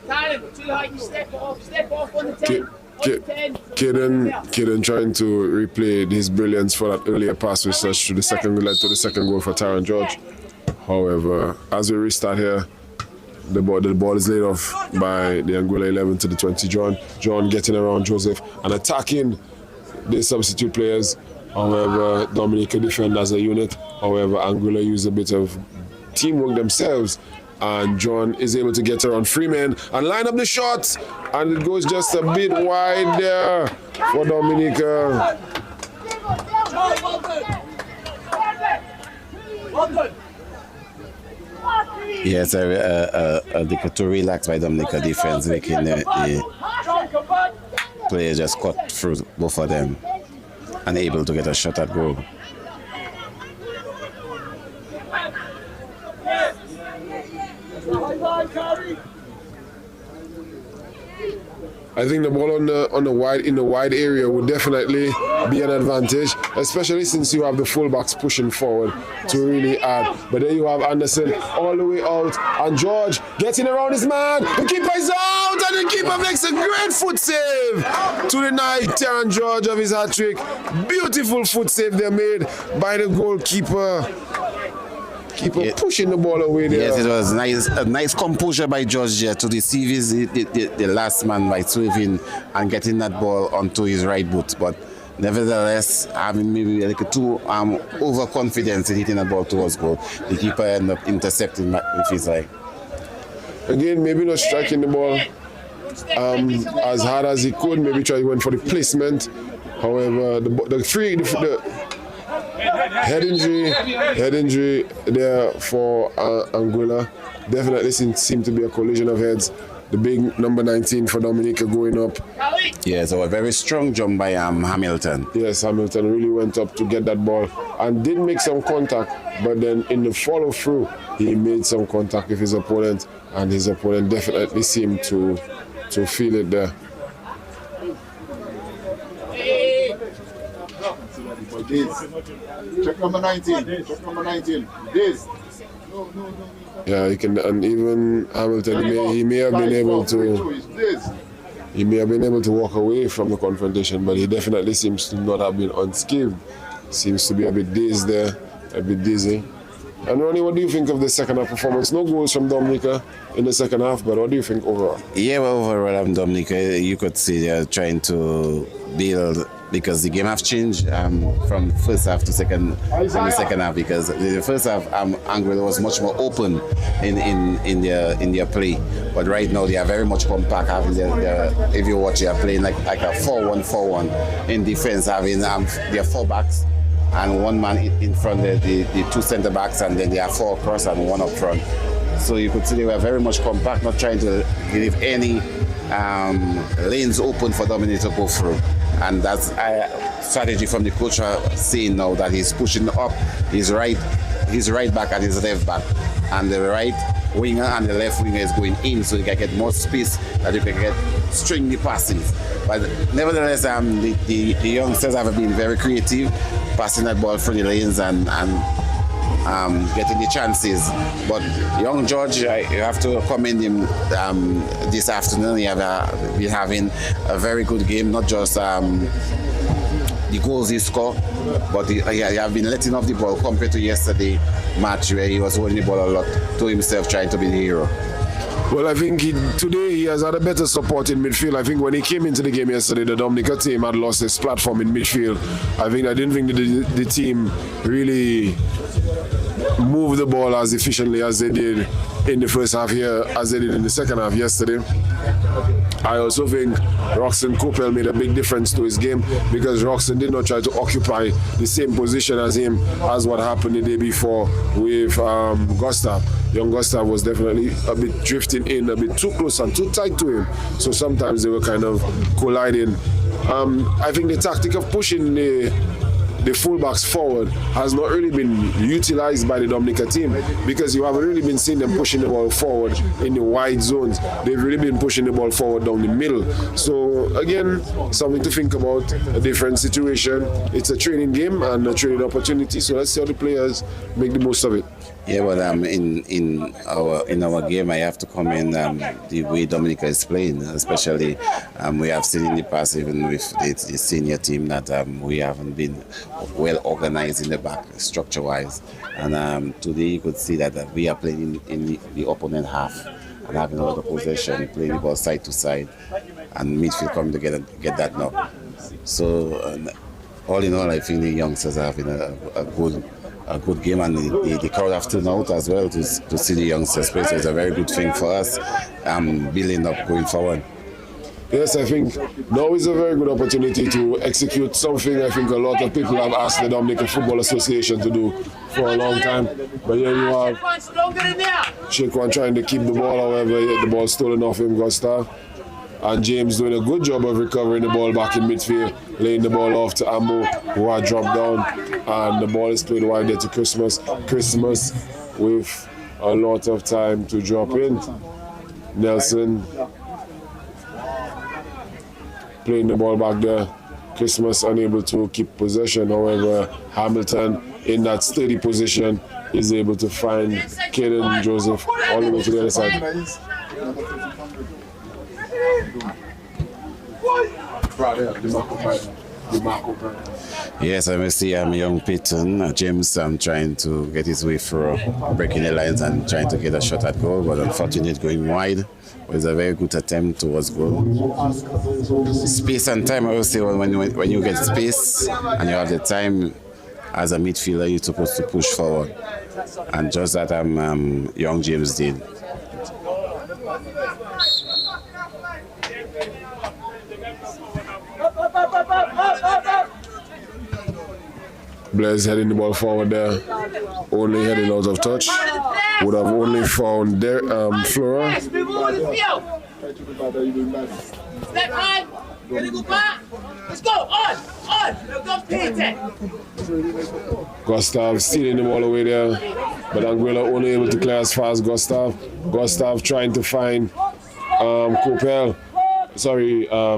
Taron, too high, you step off on the 10. Kaden trying to replay his brilliance for that earlier pass which led to the second goal for Taron George. However, as we restart here, the ball is laid off by the Anguilla 11 to the 20. John getting around Joseph and attacking the substitute players. However, Dominica defend as a unit. However, Anguilla use a bit of teamwork themselves. And John is able to get around Freeman and line up the shot. And it goes just a bit wide there for Dominica. Yes, too relaxed by Dominica defense, making the player just cut through both of them and able to get a shot at goal. I think the ball in the wide area would definitely be an advantage, especially since you have the fullbacks pushing forward to really add. But then you have Anderson all the way out, and George getting around his man. The keeper is out, and the keeper makes a great foot save to deny Taron George of his hat-trick. Beautiful foot save they made by the goalkeeper. Pushing the ball away there. Yes, it was a nice composure by George here to deceive the last man by swerving and getting that ball onto his right boot. But nevertheless, having maybe a little too overconfidence in hitting the ball towards goal, the keeper ended up intercepting with his eye. Again, maybe not striking the ball as hard as he could. Maybe try to went for the placement. However, the head injury there for Anguilla. Definitely seemed to be a collision of heads. The big number 19 for Dominica going up. Yeah, so a very strong jump by Hamilton. Yes, Hamilton really went up to get that ball and did make some contact, but then in the follow through, he made some contact with his opponent, and his opponent definitely seemed to feel it there. Check number 19. Check number 19. This. Yeah, he can, and even Hamilton, he may have been able to walk away from the confrontation, but he definitely seems to not have been unscathed. Seems to be a bit dazed there, a bit dizzy. And Ronnie, what do you think of the second half performance? No goals from Dominica in the second half, but what do you think overall? Yeah, well, overall, Dominica, you could see they're trying to build, because the game has changed from first half to the second half, because the first half Anguilla was much more open in their play, but right now they are very much compact. Having if you watch, they are playing like a 4-1-4-1 in defense, having their four backs and one man in front, the two centre backs, and then they are four across and one up front. So you could see they were very much compact, not trying to give any lanes open for Dominica to go through. And that's a strategy from the coach saying now that he's pushing up his right back and his left back. And the right winger and the left winger is going in, so you can get more space that you can get string the passes. But nevertheless, the youngsters have been very creative, passing that ball through the lanes and getting the chances. But young George, you have to commend him this afternoon. He have been having a very good game, not just the goals he scored, but he have been letting off the ball compared to yesterday match where he was holding the ball a lot to himself, trying to be the hero. Well, I think today he has had a better support in midfield. I think when he came into the game yesterday, the Dominica team had lost its platform in midfield. I didn't think the team really moved the ball as efficiently as they did in the first half here, as they did in the second half yesterday. I also think Roxon Coppell made a big difference to his game, because Roxon did not try to occupy the same position as him as what happened the day before with Gustav. Young Gustav was definitely a bit drifting in, a bit too close and too tight to him. So sometimes they were kind of colliding. I think the tactic of pushing the fullbacks forward has not really been utilized by the Dominica team, because you haven't really been seeing them pushing the ball forward in the wide zones. They've really been pushing the ball forward down the middle. So again, something to think about, a different situation. It's a training game and a training opportunity, so let's see how the players make the most of it. Yeah, but in our game, I have to commend the way Dominica is playing. Especially, we have seen in the past, even with the senior team, that we haven't been well organized in the back, structure-wise. And today, you could see that we are playing in the opponent half and having a lot of possession, playing the ball side to side, and midfield coming together to get that knock. So, all in all, I think the youngsters are having a good game, and the crowd have turned out as well to see the youngsters play. So it's a very good thing for us, building up going forward. Yes, I think now is a very good opportunity to execute something I think a lot of people have asked the Dominican Football Association to do for a long time. But here you have Shaquan trying to keep the ball, however, the ball stolen off him, Gustav. And James doing a good job of recovering the ball back in midfield, laying the ball off to Ambo, who had dropped down, and the ball is played wide there to Christmas. Christmas with a lot of time to drop in. Nelson playing the ball back there. Christmas unable to keep possession, however, Hamilton in that steady position is able to find Caden Joseph all the way to the other side. Yes, I may see young Peyton, James trying to get his way through, breaking the lines and trying to get a shot at goal, but unfortunately going wide. It was a very good attempt towards goal. Space and time, I would say, when you get space and you have the time as a midfielder, you're supposed to push forward. And just that young James did. Blaise heading the ball forward there, only heading out of touch. Would have only found there, Flora. Step on, gonna go back. Let's go, on, Gustav stealing the ball away there, but Anguilla only able to clear as far as Gustav. Gustav trying to find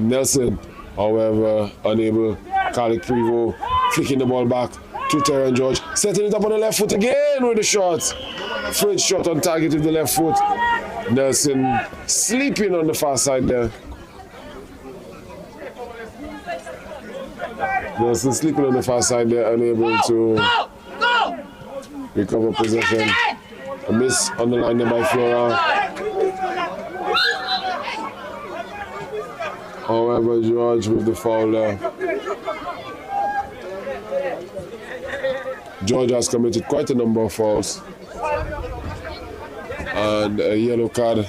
Nelson, however, unable. Kalik Prevo flicking the ball back to Terran George, setting it up on the left foot again with the shot. First shot on target with the left foot. Nelson sleeping on the far side there. Nelson sleeping on the far side there, unable to recover possession. A miss on the line there by Flora. However, George with the foul there. George has committed quite a number of fouls. And a yellow card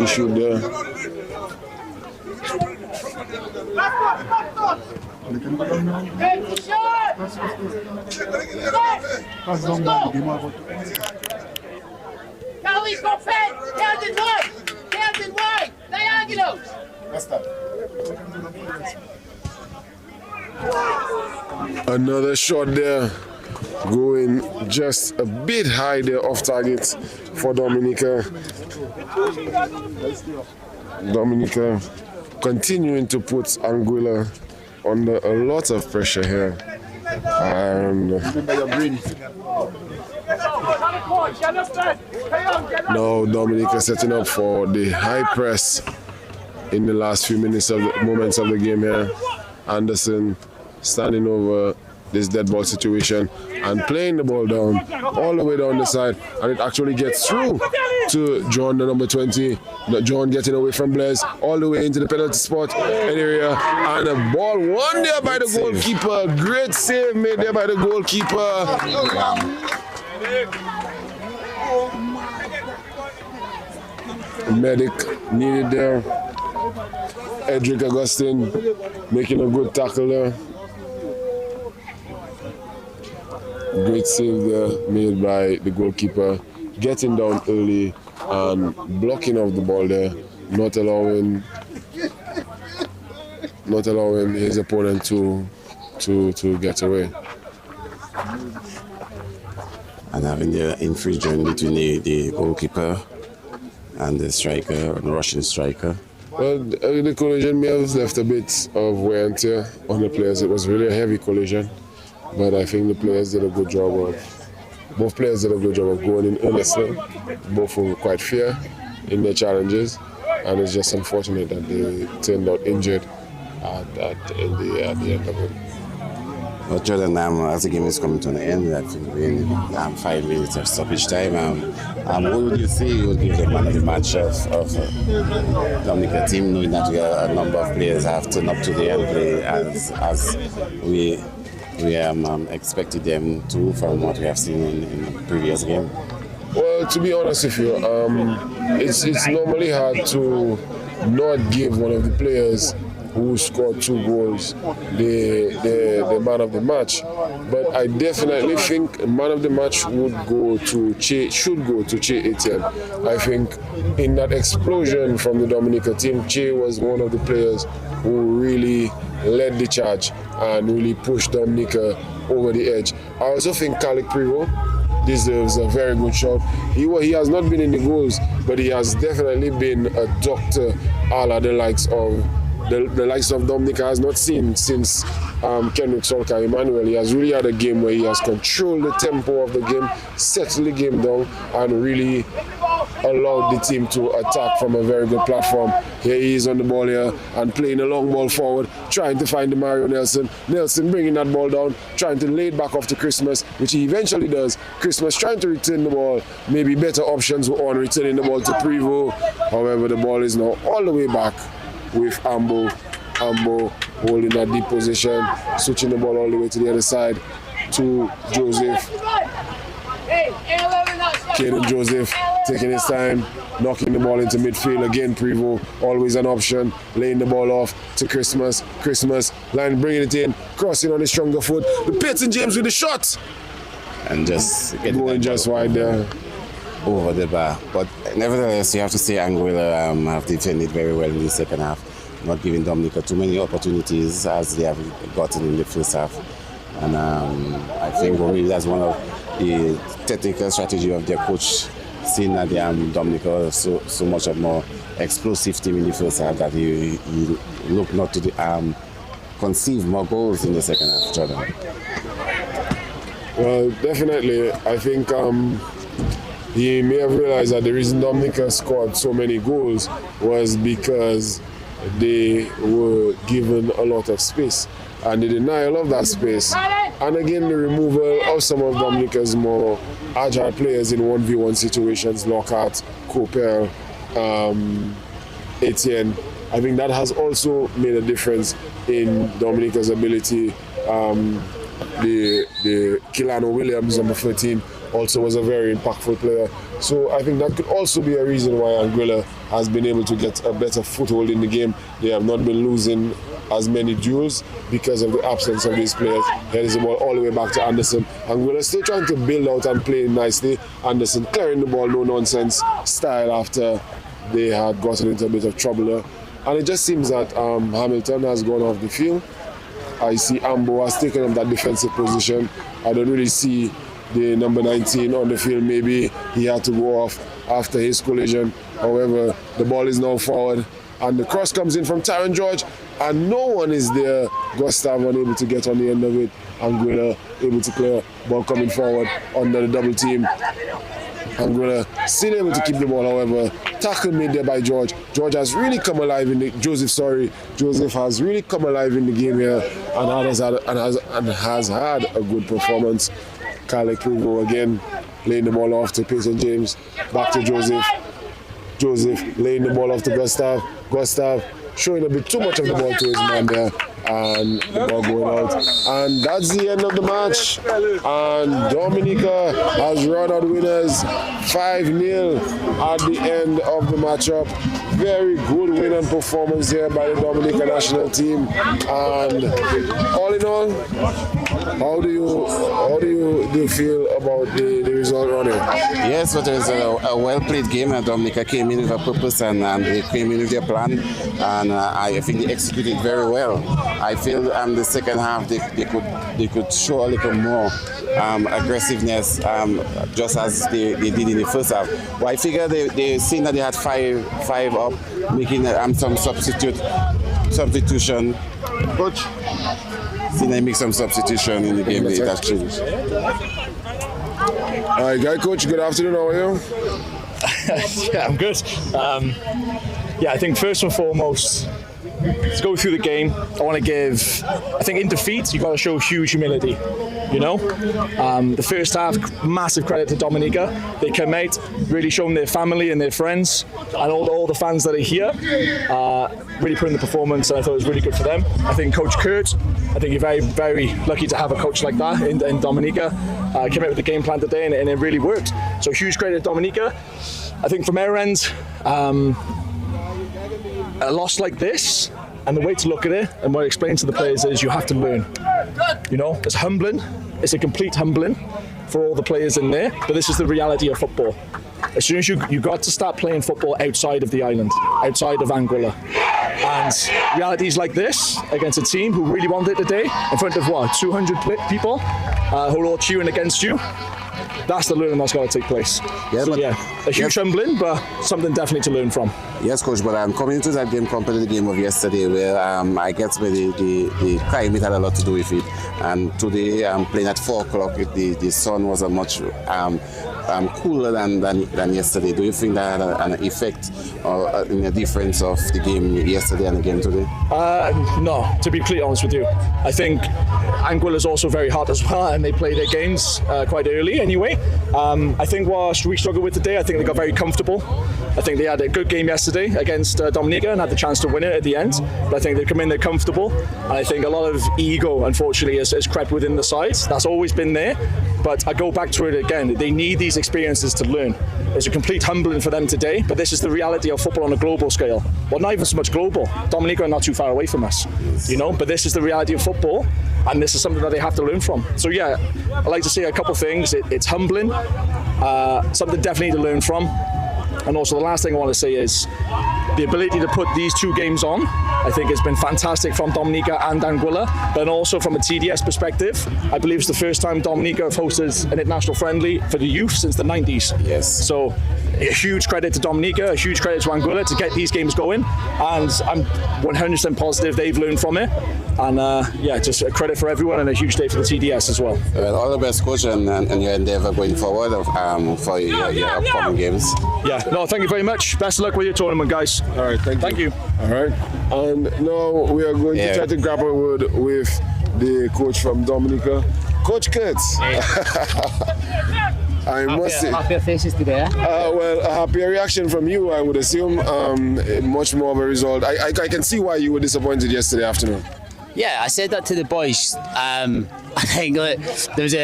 issued there. Kelly's got fed! Captain wide! Captain wide! Take it out. That's that. Another shot there, going just a bit high there off target for Dominica. Dominica continuing to put Anguilla under a lot of pressure here. And now Dominica setting up for the high press in the last few moments of the game here. Anderson standing over this dead ball situation and playing the ball down all the way down the side, and it actually gets through to John, the number 20. John getting away from Blaise all the way into the penalty spot area, and a ball won there by the goalkeeper. Great save made there by the goalkeeper. Medic needed there. Edric Augustine making a good tackle there. Great save there made by the goalkeeper, getting down early and blocking off the ball there, not allowing his opponent to get away. And having the infringement between the goalkeeper and the striker, and the Russian striker. Well, the collision may have left a bit of wear and tear on the players. It was really a heavy collision, but I think the players did a good job both players did a good job of going in earnestly. Both were quite fair in their challenges, and it's just unfortunate that they turned out injured at the end of it. Well, Jordan, as the game is coming to an end, I think we're in 5 minutes of stoppage time. What would you say you would give the man of the match of Dominica team, knowing that a number of players have turned up today and play as we expected them to from what we have seen in the previous game? Well, to be honest with you, it's normally hard to not give one of the players who scored 2 goals the man of the match, but I definitely think man of the match should go to Che Etienne. I think in that explosion from the Dominica team, Che was one of the players who really led the charge and really pushed Dominica over the edge. I also think Kalik Privo deserves a very good shot. He has not been in the goals, but he has definitely been a doctor a la the likes of Dominica has not seen since Kenrick Solka Emmanuel. He has really had a game where he has controlled the tempo of the game, settled the game down, and really allowed the team to attack from a very good platform. Here he is on the ball here and playing a long ball forward, trying to find the Mario Nelson. Nelson bringing that ball down, trying to lay it back off to Christmas, which he eventually does. Christmas trying to return the ball. Maybe better options on returning the ball to Privo. However, the ball is now all the way back with Ambo holding that deep position, switching the ball all the way to the other side to Joseph. Caden Joseph taking his time, knocking the ball into midfield again. Privo, always an option, laying the ball off to Christmas. Christmas, line bringing it in, crossing on his stronger foot. The Peyton James with the shot. And just going just wide there. Over the bar. But nevertheless, you have to say Anguilla have defended very well in the second half, not giving Dominica too many opportunities as they have gotten in the first half. And I think really that's one of the technical strategy of their coach, seeing that Dominica was so much of more explosive team in the first half that he looked not to conceive more goals in the second half, Jordan. Well, definitely. I think he may have realized that the reason Dominica scored so many goals was because they were given a lot of space, and the denial of that space, and again the removal of some of Dominica's more agile players in 1v1 situations, Lockhart, Copel, Etienne. I think that has also made a difference in Dominica's ability. The Kilano Williams, number 13, also was a very impactful player. So I think that could also be a reason why Anguilla has been able to get a better foothold in the game. They have not been losing as many duels because of the absence of these players. Here is the ball all the way back to Anderson. Anguilla still trying to build out and play nicely. Anderson clearing the ball, no nonsense style after they had gotten into a bit of trouble there. And it just seems that Hamilton has gone off the field. I see Ambo has taken up that defensive position. I don't really see the number 19 on the field. Maybe he had to go off after his collision. However, the ball is now forward and the cross comes in from Tyron George and no one is there. Gustav unable to get on the end of it. Anguilla able to clear. Ball coming forward under the double team. Anguilla still able to keep the ball, however. Tackle made there by George. George has really come alive in the Joseph has really come alive in the game here and has had a good performance. Kyle Krugo again laying the ball off to Peyton James. Back to Joseph. Joseph laying the ball off to Gustav. Gustav showing a bit too much of the ball to his man there. And the ball going out. And that's the end of the match. And Dominica has run out winners 5-0 at the end of the matchup. Very good win and performance here by the Dominica national team. And all in all, how do you feel about the result, Ronnie? Yes, but it was a well-played game, and Dominica came in with a purpose and they came in with their plan, and I think they executed very well. I feel the second half they could show a little more aggressiveness, just as they did in the first half. But I figure they seen that they had five up, making some substitution. Coach? Seen they make some substitution in the game. That changed. All right, guy coach. Good afternoon. How are you? Yeah, I'm good. I think first and foremost, to go through the game, I think in defeat, you've got to show huge humility, you know? The first half, massive credit to Dominica. They came out, really showing their family and their friends, and all the fans that are here, really put in the performance, and I thought it was really good for them. I think Coach Kurt, I think you're very, very lucky to have a coach like that in Dominica. Came out with the game plan today, and it really worked. So huge credit to Dominica. I think from our end, a loss like this, and the way to look at it, and what I explain to the players is you have to learn. You know, it's humbling. It's a complete humbling for all the players in there, but this is the reality of football. As soon as you got to start playing football outside of the island, outside of Anguilla. And realities like this, against a team who really wanted it today, in front of 200 people who are all cheering against you. That's the learning that's got to take place. Yeah, so, a huge humbling, but something definitely to learn from. Yes, coach, but I'm coming into that game compared to the game of yesterday, where I guess the climate had a lot to do with it. And today, playing at 4 o'clock, the sun was a much cooler than yesterday. Do you think that had an effect in the difference of the game yesterday and the game today? No, to be completely honest with you. I think Anguilla is also very hot as well, and they play their games quite early anyway. I think what we struggled with today, I think they got very comfortable. I think they had a good game yesterday against Dominica and had the chance to win it at the end. But I think they've come in, they're comfortable. And I think a lot of ego, unfortunately, has crept within the sides. That's always been there. But I go back to it again. They need these experiences to learn. It's a complete humbling for them today, but this is the reality of football on a global scale. Well, not even so much global. Dominica are not too far away from us, you know, but this is the reality of football, and this is something that they have to learn from. So yeah, I like to say a couple of things. It's humbling, something definitely to learn from. And also the last thing I want to say is the ability to put these two games on, I think has been fantastic from Dominica and Anguilla, but also from a TDS perspective, I believe it's the first time Dominica have hosted an international friendly for the youth since the 90s. Yes. So a huge credit to Dominica, a huge credit to Anguilla to get these games going, and I'm 100% positive they've learned from it. And just a credit for everyone, and a huge day for the TDS as well. Well, all the best, coach, and your endeavour going forward for your upcoming games. Yeah, no, thank you very much. Best of luck with your tournament, guys. All right, thank you. All right, and now we are going to try to grab a word with the coach from Dominica, Coach Kurtz. I must say, happier faces today. Well, a happier reaction from you, I would assume. Much more of a result. I can see why you were disappointed yesterday afternoon. Yeah, I said that to the boys. I think there was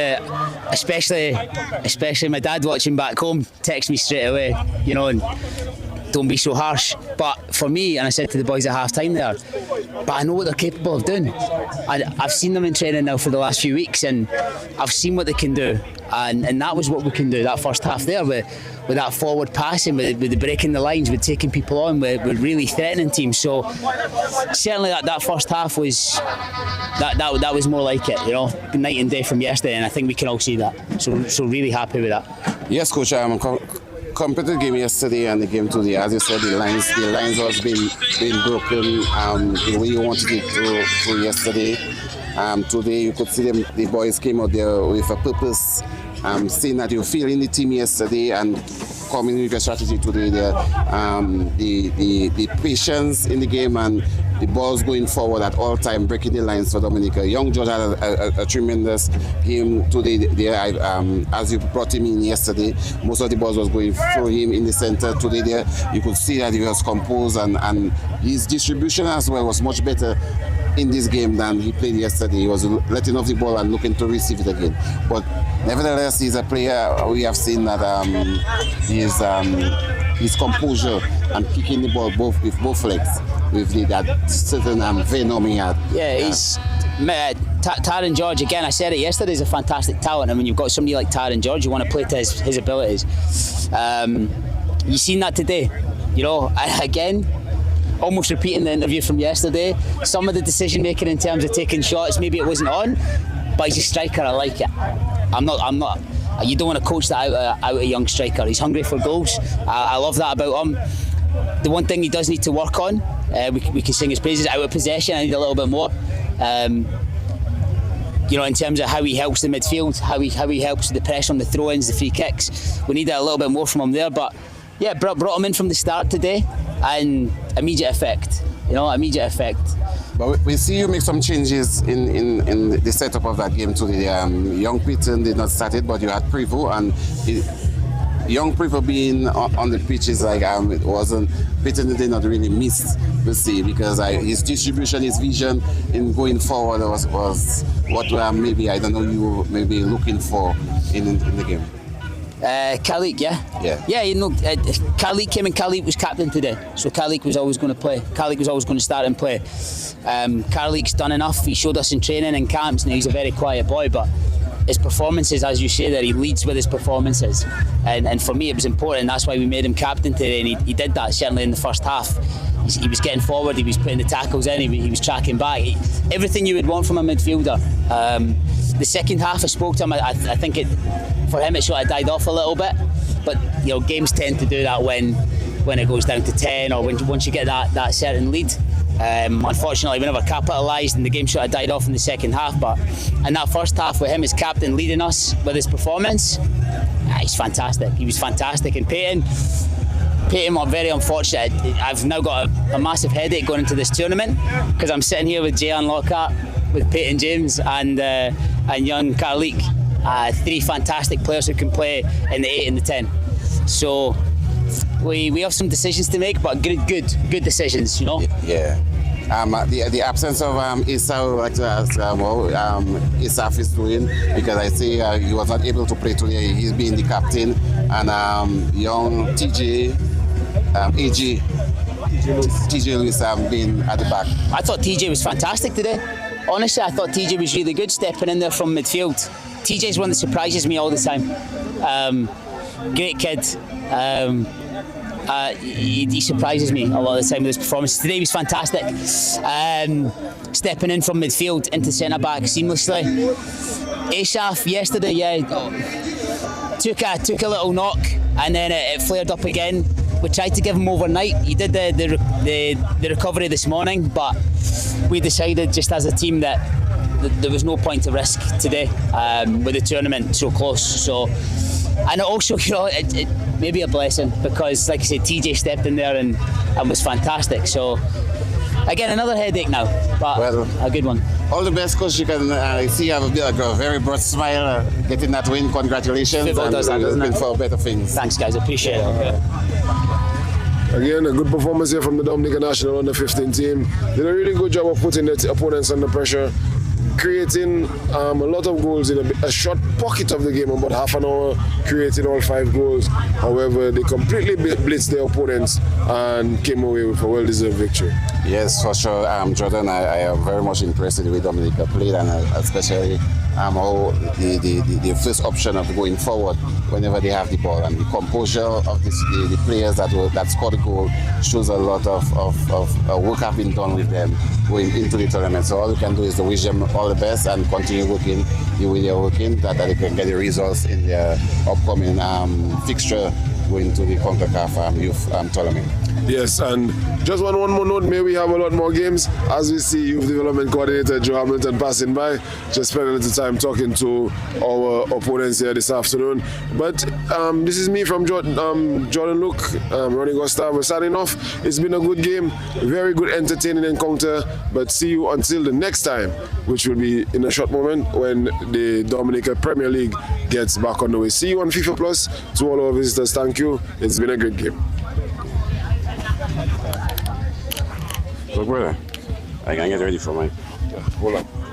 especially my dad watching back home, texted me straight away, you know, and don't be so harsh. But for me, and I said to the boys at half time there, but I know what they're capable of doing. I've seen them in training now for the last few weeks, and I've seen what they can do, and that was what we can do that first half there with that forward passing, with the breaking the lines, with taking people on, with really threatening teams. So certainly that first half was that was more like it, night and day from yesterday, and I think we can all see that. So really happy with that. Yes, Coach. Compared to the game yesterday and the game today, as you said, the lines was being broken the way you wanted it to yesterday. Today you could see the boys came out there with a purpose, saying that you're feeling the team yesterday and coming with a strategy today. The patience in the game and the balls going forward at all time, breaking the lines for Dominica. Young George had a tremendous game today. As you brought him in yesterday, most of the balls was going through him in the center. Today there, you could see that he was composed and his distribution as well was much better in this game than he played yesterday. He was letting off the ball and looking to receive it again. But nevertheless, he's a player. We have seen that his composure and kicking the ball with both legs, with that certain venom he had. Yeah, he's Taron George, again, I said it yesterday, is a fantastic talent, and when you've got somebody like Taron George, you want to play to his abilities. You've seen that today, again, almost repeating the interview from yesterday. Some of the decision making in terms of taking shots, maybe it wasn't on, but he's a striker. I like it. I'm not. You don't want to coach that out of a young striker. He's hungry for goals. I love that about him. The one thing he does need to work on, we can sing his praises, out of possession. I need a little bit more. In terms of how he helps the midfield, how he helps the pressure on the throw-ins, the free kicks. We need a little bit more from him there. But yeah, brought him in from the start today, and immediate effect. Immediate effect. But we see you make some changes in the setup of that game today. Young Peyton did not start it, but you had Prevo, and young Prevo being on the pitch is like it wasn't. Peyton did not really miss the see, because his distribution, his vision in going forward was what maybe I don't know you were maybe looking for in the game. Khalik, yeah. Khalik came and Khalik was captain today, so Khalik was always going to play. Khalik was always going to start and play. Khalik's done enough. He showed us in training and camps. Now he's a very quiet boy, but his performances, as you say there, he leads with his performances, and for me it was important. That's why we made him captain today, and he did that certainly in the first half. He was getting forward, he was putting the tackles in, he was tracking back. Everything you would want from a midfielder. The second half, I spoke to him. I think for him it sort of died off a little bit, but games tend to do that when it goes down to 10 or once you get that certain lead. Unfortunately, we never capitalised, and the game sort of died off in the second half. But in that first half, with him as captain leading us with his performance, he's fantastic. He was fantastic. And Peyton was very unfortunate. I've now got a massive headache going into this tournament, because I'm sitting here with Jayan Lockhart, with Peyton James and young Khalik, three fantastic players who can play in the 8 and the 10. So we have some decisions to make, but good decisions, Yeah. The absence of Issa, I would like to ask how Isaf is doing, because I say he was not able to play today. He's being the captain, and young TJ Lewis being at the back. I thought TJ was fantastic today. Honestly, I thought TJ was really good, stepping in there from midfield. TJ's one that surprises me all the time. Great kid. He surprises me a lot of the time with his performance. Today he was fantastic. Stepping in from midfield into centre back seamlessly. Asaf yesterday, took a little knock, and then it flared up again. We tried to give him overnight. He did the recovery this morning, but we decided just as a team that there was no point to risk today with the tournament so close. So, and also, it may be a blessing, because, like I said, TJ stepped in there and was fantastic. So, again, another headache now, but a good one. All the best, Coach. You can see you have a very broad smile getting that win. Congratulations. Football does that, doesn't it? Looking for better things. Thanks, guys. Appreciate it. Again, a good performance here from the Dominica National Under 15 team. Did a really good job of putting the opponents under pressure, creating a lot of goals in a short pocket of the game, about half an hour, creating all 5 goals. However, they completely blitzed their opponents and came away with a well-deserved victory. Yes, for sure, Jordan. I am very much impressed with the way Dominica played, and especially how the first option of going forward whenever they have the ball, and the composure of the players that scored the goal shows a lot of work have been done with them going into the tournament. So all we can do is to wish them all the best and continue working the way they're working, that they can get the results in their upcoming fixture going to the CONCACAF youth tournament. Yes, and just one more note, may we have a lot more games. As we see Youth Development Coordinator Joe Hamilton passing by, just spend a little time talking to our opponents here this afternoon. But this is me from Jordan Luke, Ronnie Gustav. We're signing off. It's been a good game, very good entertaining encounter, but see you until the next time, which will be in a short moment when the Dominica Premier League gets back on the way. See you on FIFA Plus. To all our visitors, thank you. It's been a great game. Look, brother, I can get ready for mine. Hold on.